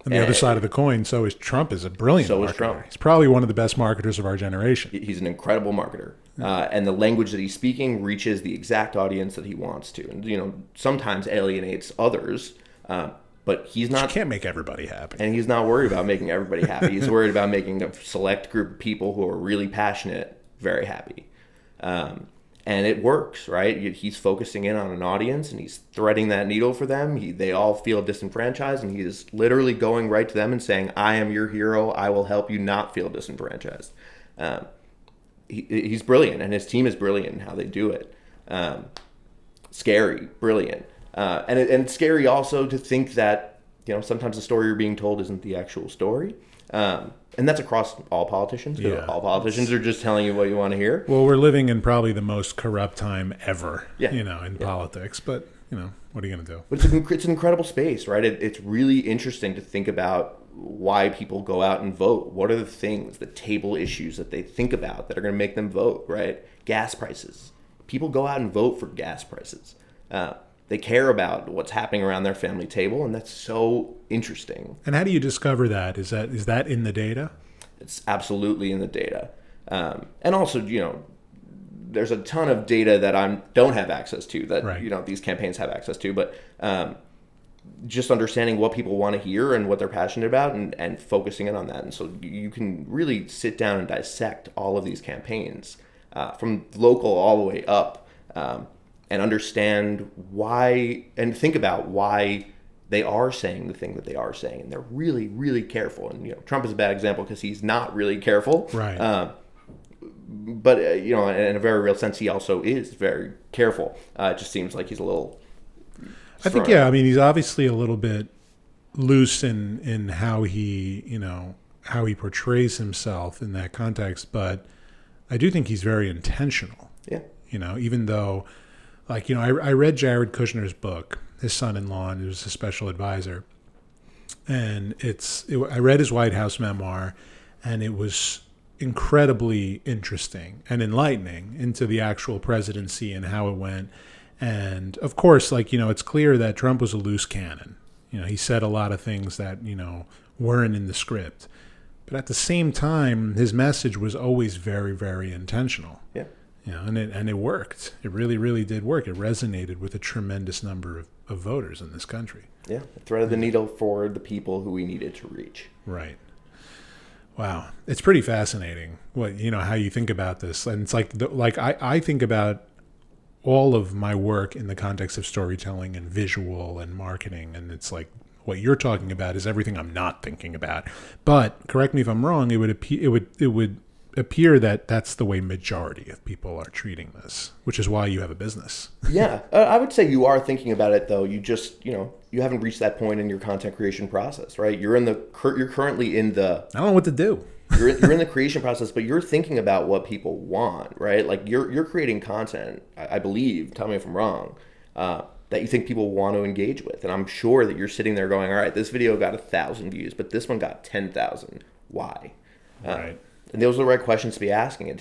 On the other side of the coin, so is Trump is a brilliant marketer. Is Trump. He's probably one of the best marketers of our generation. He's an incredible marketer. And the language that he's speaking reaches the exact audience that he wants to. And, sometimes alienates others, but he's not... You can't make everybody happy. And he's not worried about making everybody happy. He's worried about making a select group of people who are really passionate very happy. And it works, right? He's focusing in on an audience and he's threading that needle for them. They all feel disenfranchised, and he is literally going right to them and saying, I am your hero. I will help you not feel disenfranchised. He's brilliant, and his team is brilliant in how they do it. Scary, brilliant. And it's scary also to think that, sometimes the story you're being told isn't the actual story. And that's across all politicians. Yeah. All politicians are just telling you what you want to hear. Well, we're living in probably the most corrupt time ever, in politics. But, what are you going to do? But it's an incredible space, right? It's really interesting to think about why people go out and vote. What are the things, the table issues that they think about that are going to make them vote, right? Gas prices. People go out and vote for gas prices. They care about what's happening around their family table, and that's so interesting. And how do you discover that? Is that in the data? It's absolutely in the data. And also, there's a ton of data that I don't have access to that, these campaigns have access to. But just understanding what people want to hear and what they're passionate about and focusing in on that. And so you can really sit down and dissect all of these campaigns from local all the way up. And understand why, and think about why they are saying the thing that they are saying. And they're really, really careful. And, Trump is a bad example because he's not really careful. Right. But, in a very real sense, he also is very careful. It just seems like he's a little... I think, he's obviously a little bit loose in how he, how he portrays himself in that context. But I do think he's very intentional. Yeah. Even though... I read Jared Kushner's book, his son-in-law, and he was a special advisor. and I read his White House memoir, and it was incredibly interesting and enlightening into the actual presidency and how it went. And of course, it's clear that Trump was a loose cannon. He said a lot of things that, weren't in the script. But at the same time, his message was always very, very intentional. Yeah. And it worked. It really, really did work. It resonated with a tremendous number of voters in this country. Yeah. It threaded the needle for the people who we needed to reach. Right. Wow. It's pretty fascinating how you think about this. And it's I think about all of my work in the context of storytelling and visual and marketing. And it's like what you're talking about is everything I'm not thinking about. But correct me if I'm wrong, it would appear that that's the way majority of people are treating this, which is why you have a business. Yeah. I would say you are thinking about it, though. You just, you haven't reached that point in your content creation process, right? You're currently in the... I don't know what to do. You're in the creation process, but you're thinking about what people want, right? Like you're creating content, I believe, tell me if I'm wrong, that you think people want to engage with. And I'm sure that you're sitting there going, all right, this video got 1,000 views, but this one got 10,000. Why? Right. And those are the right questions to be asking. It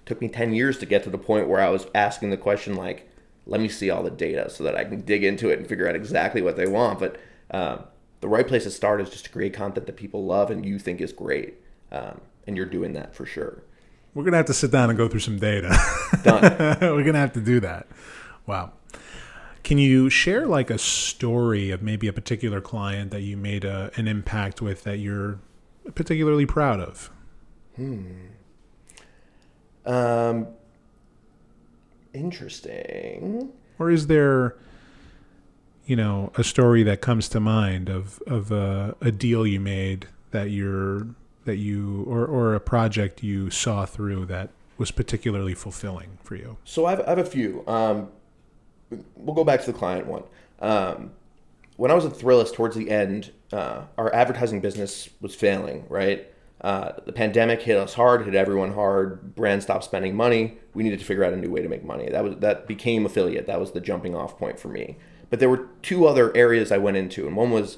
took me 10 years to get to the point where I was asking the question, like, let me see all the data so that I can dig into it and figure out exactly what they want. But the right place to start is just to create content that people love and you think is great. And you're doing that for sure. We're going to have to sit down and go through some data. Done. We're going to have to do that. Wow. Can you share a story of maybe a particular client that you made an impact with that you're particularly proud of? Interesting. Or is there, a story that comes to mind of a deal you made or a project you saw through that was particularly fulfilling for you? So I have a few. We'll go back to the client one. When I was at Thrillist towards the end, our advertising business was failing, right? The pandemic hit us hard, hit everyone hard. Brands stopped spending money. We needed to figure out a new way to make money. That became affiliate. That was the jumping off point for me. But there were two other areas I went into, and one was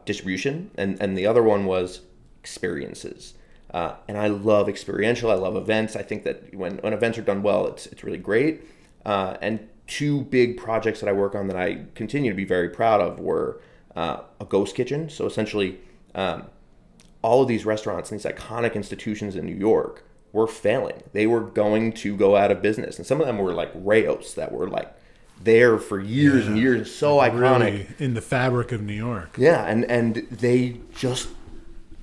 distribution, and the other one was experiences. And I love experiential. I love events. I think that when events are done well, it's really great. And two big projects that I work on that I continue to be very proud of were a ghost kitchen. So essentially, all of these restaurants and these iconic institutions in New York were failing. They were going to go out of business. And some of them were like Rayos that were like there for years and years. So iconic. Really in the fabric of New York. Yeah. And they just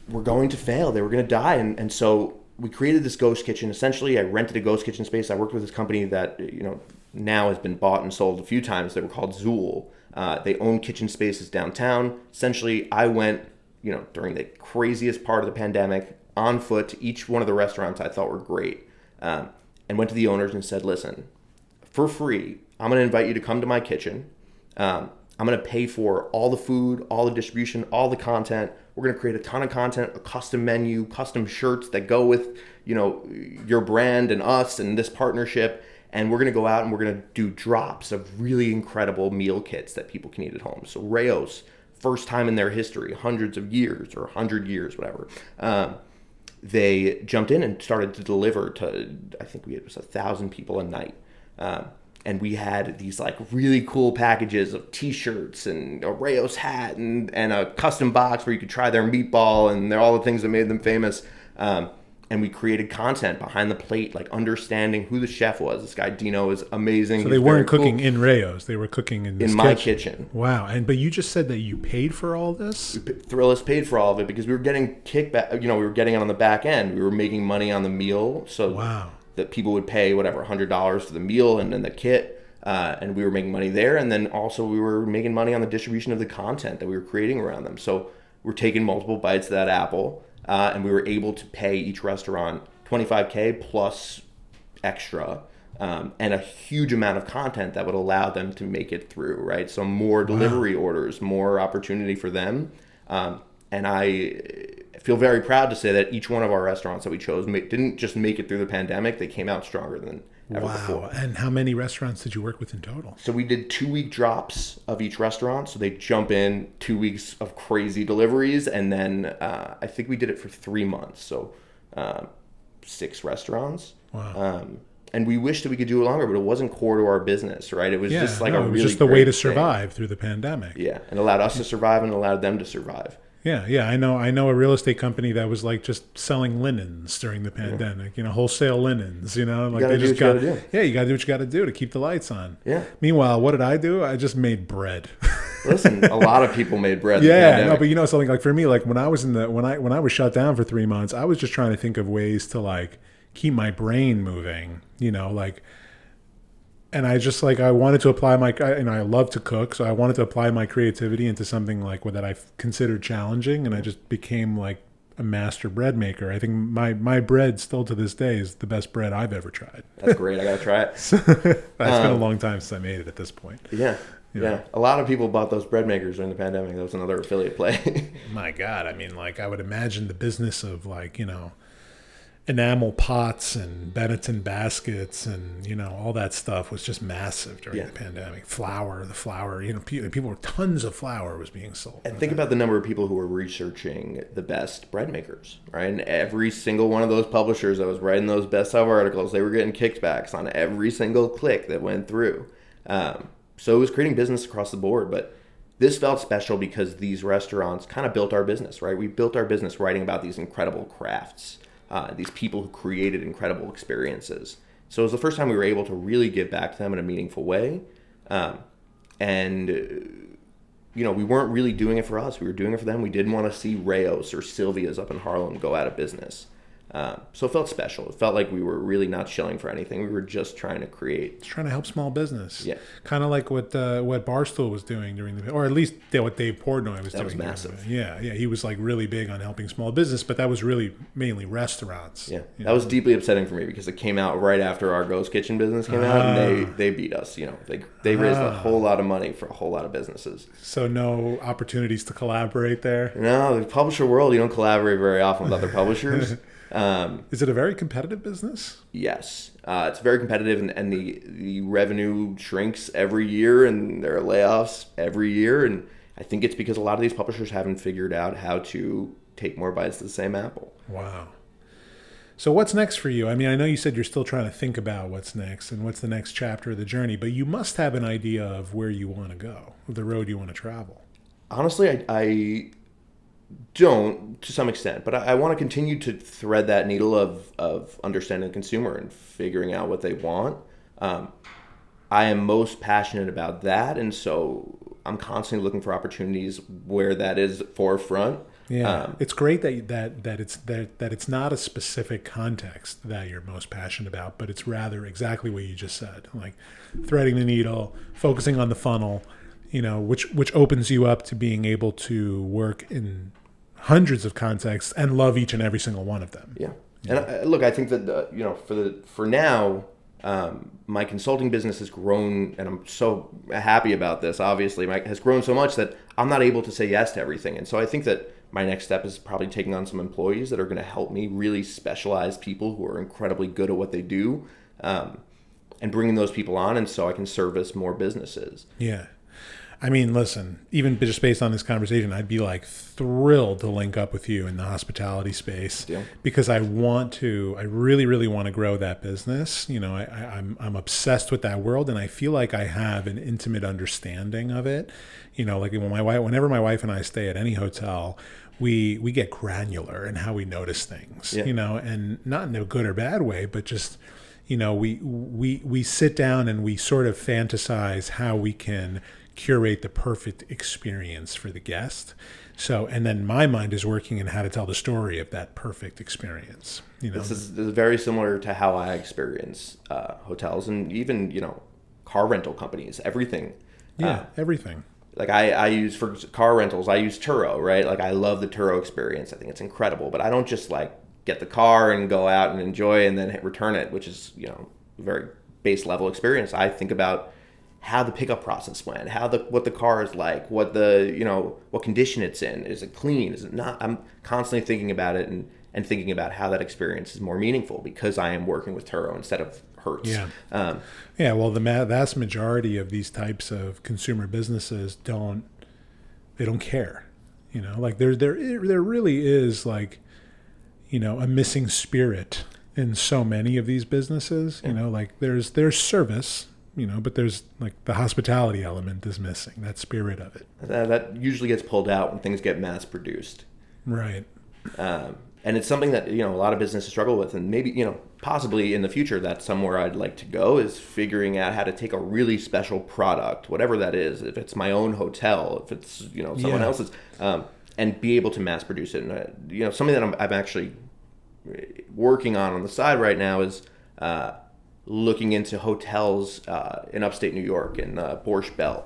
were going to fail. They were going to die. And so we created this ghost kitchen. Essentially, I rented a ghost kitchen space. I worked with this company that, now has been bought and sold a few times. They were called Zool. They own kitchen spaces downtown. Essentially, I went, during the craziest part of the pandemic, on foot to each one of the restaurants I thought were great, and went to the owners and said, listen, for free, I'm going to invite you to come to my kitchen. I'm going to pay for all the food, all the distribution, all the content. We're going to create a ton of content, a custom menu, custom shirts that go with, your brand and us and this partnership. And we're going to go out and we're going to do drops of really incredible meal kits that people can eat at home. So Rayos, first time in their history, hundreds of years or 100 years, whatever, they jumped in and started to deliver to, I think it was 1,000 people a night. And we had these really cool packages of T-shirts and a Rayos hat and a custom box where you could try their meatball and all the things that made them famous. And we created content behind the plate, understanding who the chef was. This guy Dino is amazing. So they weren't cooking in Rayos; they were cooking in this my kitchen. Wow! But you just said that you paid for all this. Thrillist paid for all of it because we were getting kickback. We were getting it on the back end. We were making money on the meal, so that people would pay whatever $100 for the meal and then the kit, and we were making money there. And then also we were making money on the distribution of the content that we were creating around them. So we're taking multiple bites of that apple. And we were able to pay each restaurant $25K plus extra, and a huge amount of content that would allow them to make it through, right? So more delivery orders, more opportunity for them. And I feel very proud to say that each one of our restaurants that we chose didn't just make it through the pandemic. They came out stronger than ever Wow. before. And how many restaurants did you work with in total? So we did 2-week drops of each restaurant. So they jump in 2 weeks of crazy deliveries. And then I think we did it for 3 months. So 6 restaurants. Wow. And we wish that we could do it longer, but it wasn't core to our business, right? It was just like it a was really just the way great to thing. survive through the pandemic. Yeah, and allowed us to survive and allowed them to survive. Yeah. I know a real estate company that was like just selling linens during the pandemic. Wholesale linens. Like gotta they do just what you gotta do. Yeah, you gotta do what you gotta do to keep the lights on. Yeah. Meanwhile, what did I do? I just made bread. Listen, a lot of people made bread. in the Yeah, pandemic. no, but something like for me, like when I was when I was shut down for 3 months, I was just trying to think of ways to like keep my brain moving. And I just I wanted to apply I love to cook, so I wanted to apply my creativity into something like that I considered challenging, and I just became like a master bread maker. I think my bread still to this day is the best bread I've ever tried. That's great. I gotta try it. It's been a long time since I made it at this point. Yeah. Yeah. A lot of people bought those bread makers during the pandemic. That was another affiliate play. My God, I mean, I would imagine the business of enamel pots and Benetton baskets and all that stuff was just massive during the pandemic. The flour, people, tons of flour was being sold. And think about the number of people who were researching the best bread makers, right? And every single one of those publishers that was writing those bestseller articles, they were getting kickbacks on every single click that went through. So it was creating business across the board, but this felt special because these restaurants kind of built our business, right? We built our business writing about these incredible crafts, these people who created incredible experiences. So it was the first time we were able to really give back to them in a meaningful way. We weren't really doing it for us. We were doing it for them. We didn't want to see Rayos or Sylvia's up in Harlem go out of business. So it felt special. It felt like we were really not shilling for anything. We were just trying to create. Just trying to help small business. Yeah. Kind of like what Barstool was doing or at least what Dave Portnoy was doing. That was massive. Yeah. He was really big on helping small business, but that was really mainly restaurants. Yeah. That was deeply upsetting for me because it came out right after our Ghost Kitchen business came out, and they beat us. They raised a whole lot of money for a whole lot of businesses. So no opportunities to collaborate there? No, the publisher world, you don't collaborate very often with other publishers. Is it a very competitive business? Yes. It's very competitive, and the revenue shrinks every year, and there are layoffs every year. And I think it's because a lot of these publishers haven't figured out how to take more bites of the same apple. Wow. So what's next for you? I mean, I know you said you're still trying to think about what's next and what's the next chapter of the journey, but you must have an idea of where you want to go, the road you want to travel. Honestly, I don't, to some extent, but I want to continue to thread that needle of understanding the consumer and figuring out what they want. I am most passionate about that, and so I'm constantly looking for opportunities where that is forefront. Yeah, it's great that it's not a specific context that you're most passionate about, but it's rather exactly what you just said, like threading the needle, focusing on the funnel, which opens you up to being able to work in hundreds of contexts and love each and every single one of them. Yeah. And look, I think that for now, my consulting business has grown, and I'm so happy about this. Obviously, has grown so much that I'm not able to say yes to everything, and so I think that my next step is probably taking on some employees that are going to help me, really specialized people who are incredibly good at what they do, and bringing those people on, and so I can service more businesses. Yeah. I mean, listen, even just based on this conversation, I'd be thrilled to link up with you in the hospitality space because I really, really want to grow that business. I'm obsessed with that world, and I feel like I have an intimate understanding of it. Whenever my wife and I stay at any hotel, we get granular in how we notice things, and not in a good or bad way, but just, we sit down and we sort of fantasize how we can curate the perfect experience for the guest. So, and then my mind is working in how to tell the story of that perfect experience. This is very similar to how I experience hotels and even, car rental companies, everything. Yeah, everything. I use, for car rentals, I use Turo, right? I love the Turo experience. I think it's incredible, but I don't just get the car and go out and enjoy and then return it, which is, a very base level experience. I think about how the pickup process went, what the car is like, what condition it's in. Is it clean? Is it not? I'm constantly thinking about it and thinking about how that experience is more meaningful because I am working with Turo instead of hurts. Yeah. Um, Yeah, well, the vast majority of these types of consumer businesses don't care. Like there really is like, a missing spirit in so many of these businesses. Like there's service, but there's like the hospitality element is missing, that spirit of it. that usually gets pulled out when things get mass produced. Right. And it's something that, a lot of businesses struggle with, and maybe, possibly in the future, that's somewhere I'd like to go, is figuring out how to take a really special product, whatever that is, if it's my own hotel, if it's, someone else's, and be able to mass produce it. And, something that I'm actually working on the side right now is looking into hotels in upstate New York and Borscht Belt.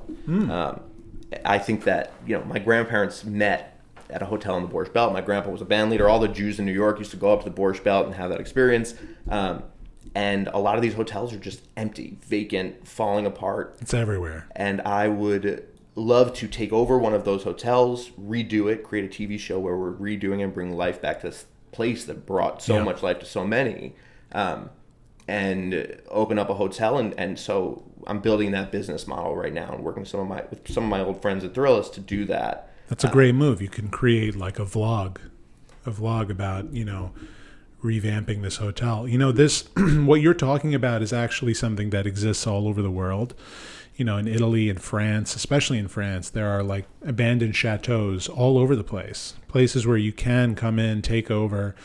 I think that, my grandparents met at a hotel in the Borscht Belt. My grandpa was a band leader. All the Jews in New York used to go up to the Borscht Belt and have that experience. And a lot of these hotels are just empty, vacant, falling apart. It's everywhere. And I would love to take over one of those hotels, redo it, create a TV show where we're redoing and bring life back to this place that brought so much life to so many, and open up a hotel. And so I'm building that business model right now and working with some of my old friends at Thrillist to do that. That's a great move. You can create like a vlog about, revamping this hotel. This, what you're talking about is actually something that exists all over the world. In Italy and France, especially in France, there are like abandoned chateaus all over the place. Places where you can come in, take over,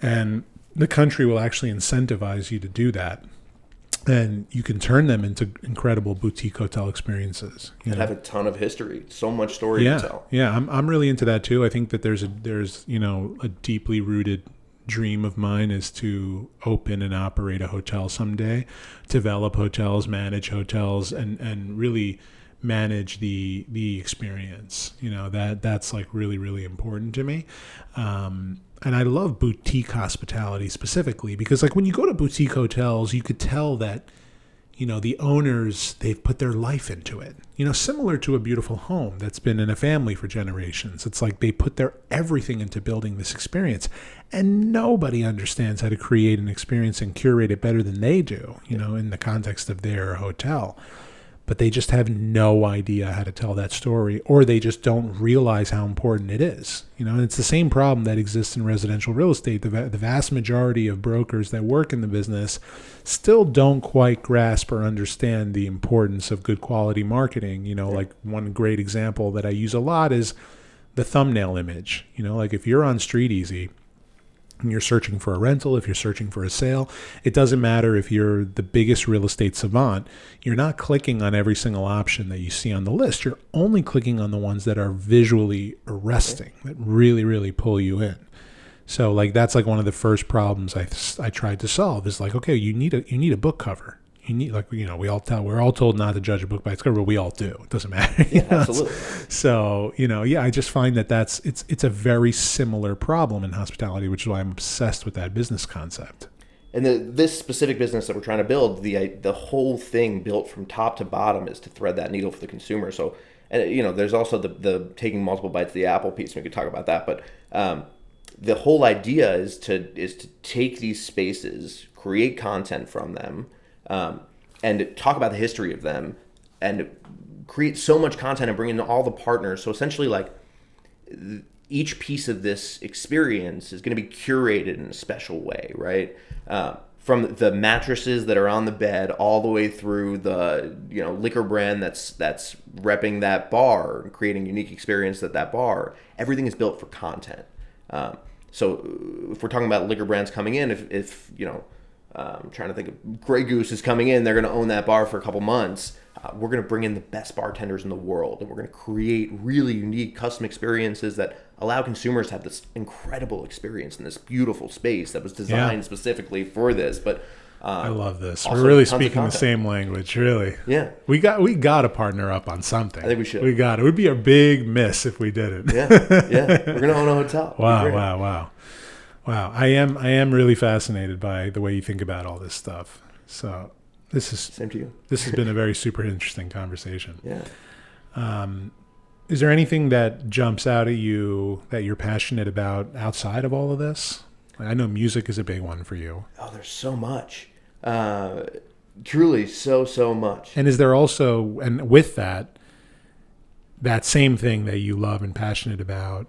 and the country will actually incentivize you to do that. And you can turn them into incredible boutique hotel experiences. That have a ton of history, so much story to tell. Yeah, I'm really into that too. I think that there's a deeply rooted dream of mine is to open and operate a hotel someday, develop hotels, manage hotels, and really manage the experience. That's like really, really important to me. And I love boutique hospitality specifically because like when you go to boutique hotels, you could tell that, the owners, they've put their life into it, similar to a beautiful home that's been in a family for generations. It's like they put their everything into building this experience, and nobody understands how to create an experience and curate it better than they do, in the context of their hotel. But they just have no idea how to tell that story, or they just don't realize how important it is. And it's the same problem that exists in residential real estate. The vast majority of brokers that work in the business still don't quite grasp or understand the importance of good quality marketing. Like one great example that I use a lot is the thumbnail image. Like if you're on Street Easy and you're searching for a rental, if you're searching for a sale, it doesn't matter if you're the biggest real estate savant. You're not clicking on every single option that you see on the list. You're only clicking on the ones that are visually arresting, that really, really pull you in. So like that's like one of the first problems I tried to solve is like, okay, you need a book cover. You need, like, we're all told not to judge a book by its cover, but we all do. It doesn't matter. Yeah, absolutely. So, I just find that it's a very similar problem in hospitality, which is why I'm obsessed with that business concept. And this specific business that we're trying to build, the whole thing built from top to bottom is to thread that needle for the consumer. So, and there's also the taking multiple bites of the apple piece. We could talk about that, but the whole idea is to take these spaces, create content from them, and talk about the history of them, and create so much content and bring in all the partners. So essentially, like, each piece of this experience is going to be curated in a special way, right? From the mattresses that are on the bed all the way through the liquor brand that's repping that bar and creating a unique experience at that bar. Everything is built for content. So if we're talking about liquor brands coming in, if I'm trying to think of Grey Goose is coming in, they're going to own that bar for a couple months. We're going to bring in the best bartenders in the world, and we're going to create really unique custom experiences that allow consumers to have this incredible experience in this beautiful space that was designed specifically for this. But I love this. We're really speaking the same language, really. Yeah. We got to partner up on something. I think we should. It would be a big miss if we didn't. Yeah. We're going to own a hotel. Wow. I am really fascinated by the way you think about all this stuff. So same to you. This has been a very super interesting conversation. Yeah. Is there anything that jumps out at you that you're passionate about outside of all of this? I know music is a big one for you. Oh, there's so much. Truly, so much. And is there also, and with that, that same thing that you love and passionate about,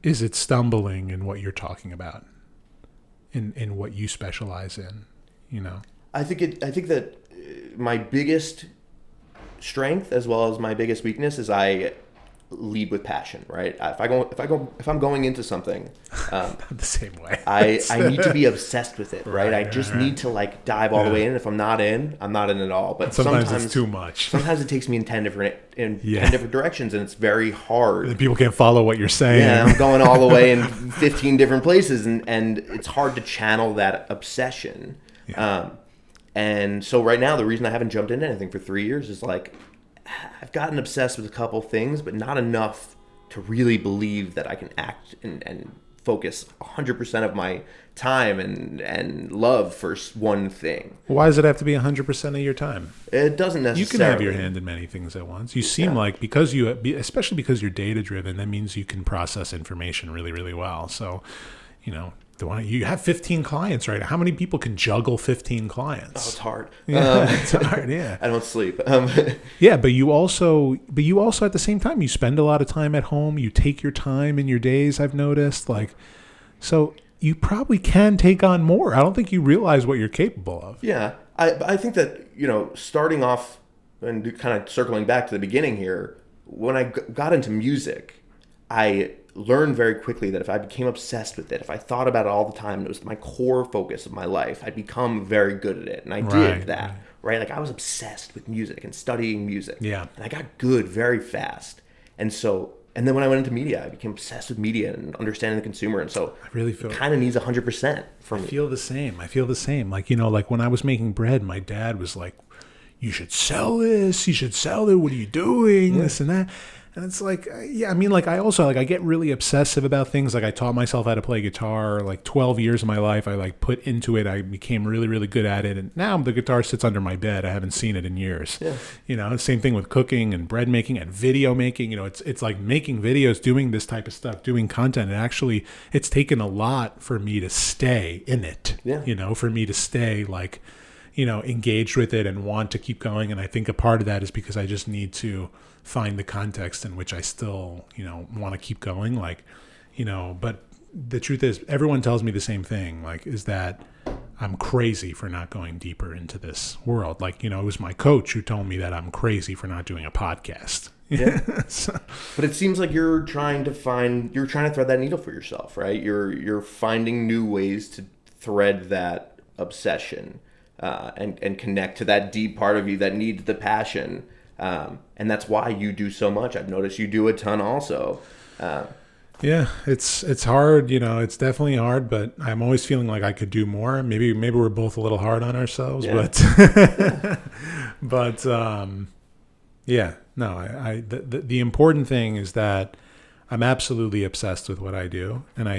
is it stumbling in what you're talking about, in what you specialize in, you know? I think that my biggest strength as well as my biggest weakness is I lead with passion, right? If I'm going into something, The same way. I need to be obsessed with it, right? I just need to like dive all the way in. If I'm not in, I'm not in at all. But sometimes it's too much. Sometimes it takes me in 10 different directions, and it's very hard. And people can't follow what you're saying. Yeah, I'm going all the way in 15 different places, and it's hard to channel that obsession. Yeah. And so right now, the reason I haven't jumped into anything for 3 years is like, I've gotten obsessed with a couple things, but not enough to really believe that I can act and focus 100% of my time and love for one thing. Why does it have to be 100% of your time? It doesn't necessarily. You can have your hand in many things at once. You seem like, especially because you're data driven, that means you can process information really, really well. So, you know, you have 15 clients, right? How many people can juggle 15 clients? Oh, it's hard. Yeah, it's hard. Yeah. I don't sleep. Yeah, but you also at the same time, you spend a lot of time at home. You take your time in your days, I've noticed. Like, so you probably can take on more. I don't think you realize what you're capable of. Yeah. I think that, you know, starting off and kind of circling back to the beginning here, when I got into music, I learned very quickly that if I became obsessed with it, if I thought about it all the time, it was my core focus of my life, I'd become very good at it. And I did that, right? Like I was obsessed with music and studying music. Yeah. And I got good very fast. And then when I went into media, I became obsessed with media and understanding the consumer. And so I really feel it kind of needs 100% from me. I feel the same. Like, you know, like when I was making bread, my dad was like, you should sell this. You should sell it. What are you doing? This and that. And it's like, yeah, I mean, like I also, like I get really obsessive about things. Like I taught myself how to play guitar, like 12 years of my life. I like put into it. I became really, really good at it. And now the guitar sits under my bed. I haven't seen it in years. Yeah. You know, same thing with cooking and bread making and video making. You know, it's like making videos, doing this type of stuff, doing content. And actually, it's taken a lot for me to stay in it. Yeah. You know, for me to stay like, you know, engaged with it and want to keep going. And I think a part of that is because I just need to find the context in which I still, you know, want to keep going. Like, you know, but the truth is everyone tells me the same thing, like, is that I'm crazy for not going deeper into this world. Like, you know, it was my coach who told me that I'm crazy for not doing a podcast. Yeah. But it seems like you're trying to thread that needle for yourself, right? You're finding new ways to thread that obsession and connect to that deep part of you that needs the passion. And that's why you do so much. I've noticed you do a ton also. Yeah, it's hard, you know, it's definitely hard, but I'm always feeling like I could do more. Maybe we're both a little hard on ourselves, but yeah, no, the important thing is that I'm absolutely obsessed with what I do, and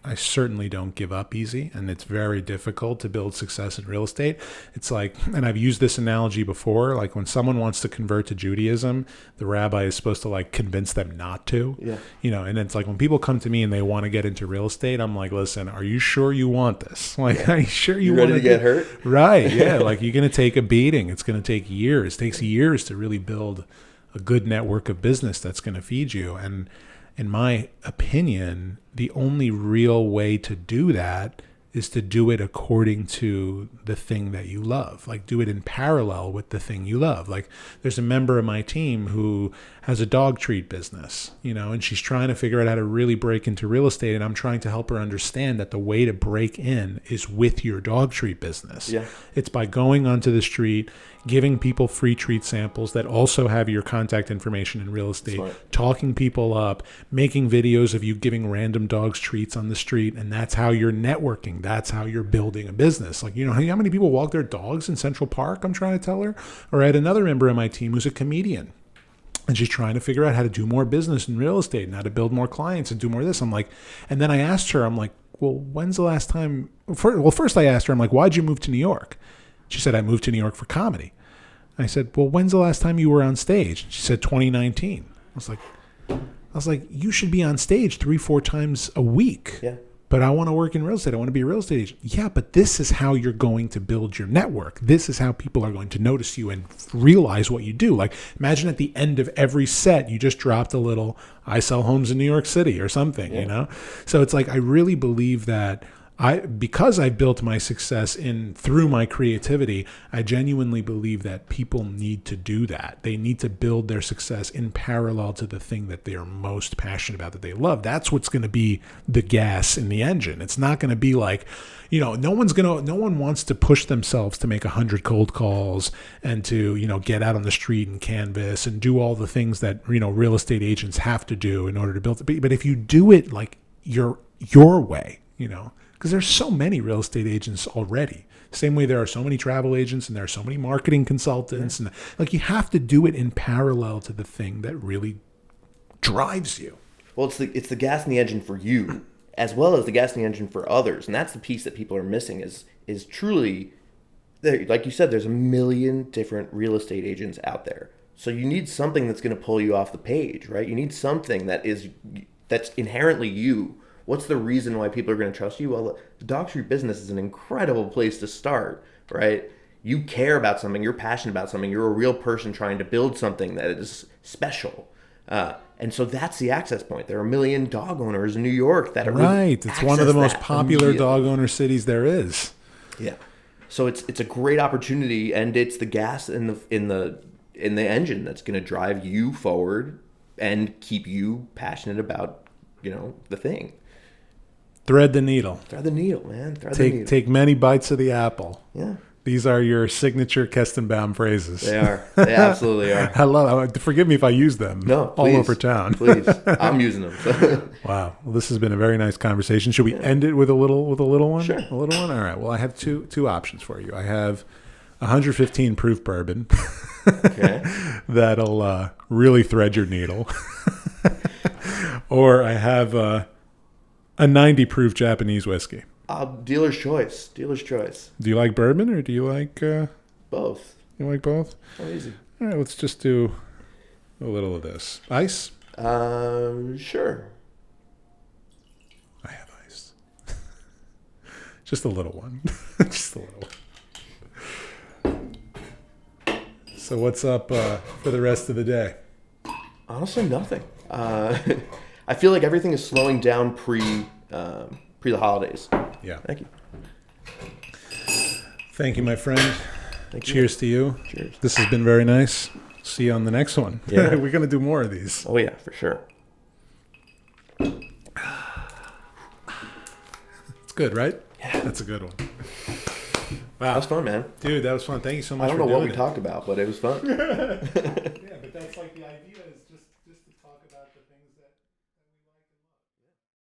I certainly don't give up easy, and it's very difficult to build success in real estate. It's like, and I've used this analogy before, like when someone wants to convert to Judaism, the rabbi is supposed to like convince them not to, you know, and it's like when people come to me and they want to get into real estate, I'm like, listen, are you sure you want this? Like, are you sure you want to get hurt? Right. Yeah. Like you're going to take a beating. It's going to take years. It takes years to really build a good network of business that's going to feed you. And in my opinion, the only real way to do that is to do it according to the thing that you love. Like do it in parallel with the thing you love. Like there's a member of my team who has a dog treat business, you know, and she's trying to figure out how to really break into real estate. And I'm trying to help her understand that the way to break in is with your dog treat business. Yeah. It's by going onto the street, giving people free treat samples that also have your contact information in real estate, talking people up, making videos of you giving random dogs treats on the street. And that's how you're networking. That's how you're building a business. Like, you know, how many people walk their dogs in Central Park, I'm trying to tell her? Or I had another member of my team who's a comedian. And she's trying to figure out how to do more business in real estate and how to build more clients and do more of this. I'm like, and then I asked her, I'm like, well, when's the last time? First I asked her, I'm like, why'd you move to New York? She said, I moved to New York for comedy. I said, well, when's the last time you were on stage? She said, 2019. I was like, you should be on stage 3-4 times a week. Yeah. but I want to work in real estate. I want to be a real estate agent. Yeah, but this is how you're going to build your network. This is how people are going to notice you and realize what you do. Like, imagine at the end of every set, you just dropped a little, I sell homes in New York City or something, you know? So it's like, I really believe that because I built my success through my creativity, I genuinely believe that people need to do that. They need to build their success in parallel to the thing that they are most passionate about, that they love. That's what's going to be the gas in the engine. It's not going to be like, no one wants to push themselves to make 100 cold calls and to, get out on the street and canvas and do all the things that, real estate agents have to do in order to build it. But if you do it like your way, because there's so many real estate agents already. Same way there are so many travel agents and there are so many marketing consultants. And like, you have to do it in parallel to the thing that really drives you. Well, it's the gas in the engine for you, as well as the gas in the engine for others. And that's the piece that people are missing is truly, like you said, there's a million different real estate agents out there. So you need something that's going to pull you off the page, right? You need something that's inherently you. What's the reason why people are going to trust you? Well, the Dog Street business is an incredible place to start, right? You care about something. You're passionate about something. You're a real person trying to build something that is special. And so that's the access point. There are a million dog owners in New York that are right. It's one of the most popular dog owner cities there is. Yeah. So it's a great opportunity, and it's the gas in the engine that's going to drive you forward and keep you passionate about, the thing. Thread the needle. Thread the needle, man. Take many bites of the apple. Yeah. These are your signature Kestenbaum phrases. They are. They absolutely are. I love them. Forgive me if I use them all over town. Please. I'm using them. So. Wow. Well, this has been a very nice conversation. Should we end it with a little one? Sure. A little one? All right. Well, I have two options for you. I have 115 proof bourbon. Okay. That'll really thread your needle. Or I have a 90 proof Japanese whiskey. Dealer's choice. Dealer's choice. Do you like bourbon or do you like... both. You like both? Oh, easy. All right, let's just do a little of this. Ice? Sure. I have ice. Just a little one. Just a little one. So what's up for the rest of the day? Honestly, nothing. I feel like everything is slowing down pre the holidays. Yeah. Thank you. Thank you, my friend. Thank you. Cheers to you. Cheers. This has been very nice. See you on the next one. Yeah. We're going to do more of these. Oh, yeah, for sure. It's good, right? Yeah. That's a good one. Wow. That was fun, man. Dude, that was fun. Thank you so much I don't for know what doing we it. talked about, but it was fun. Yeah, but that's like the idea is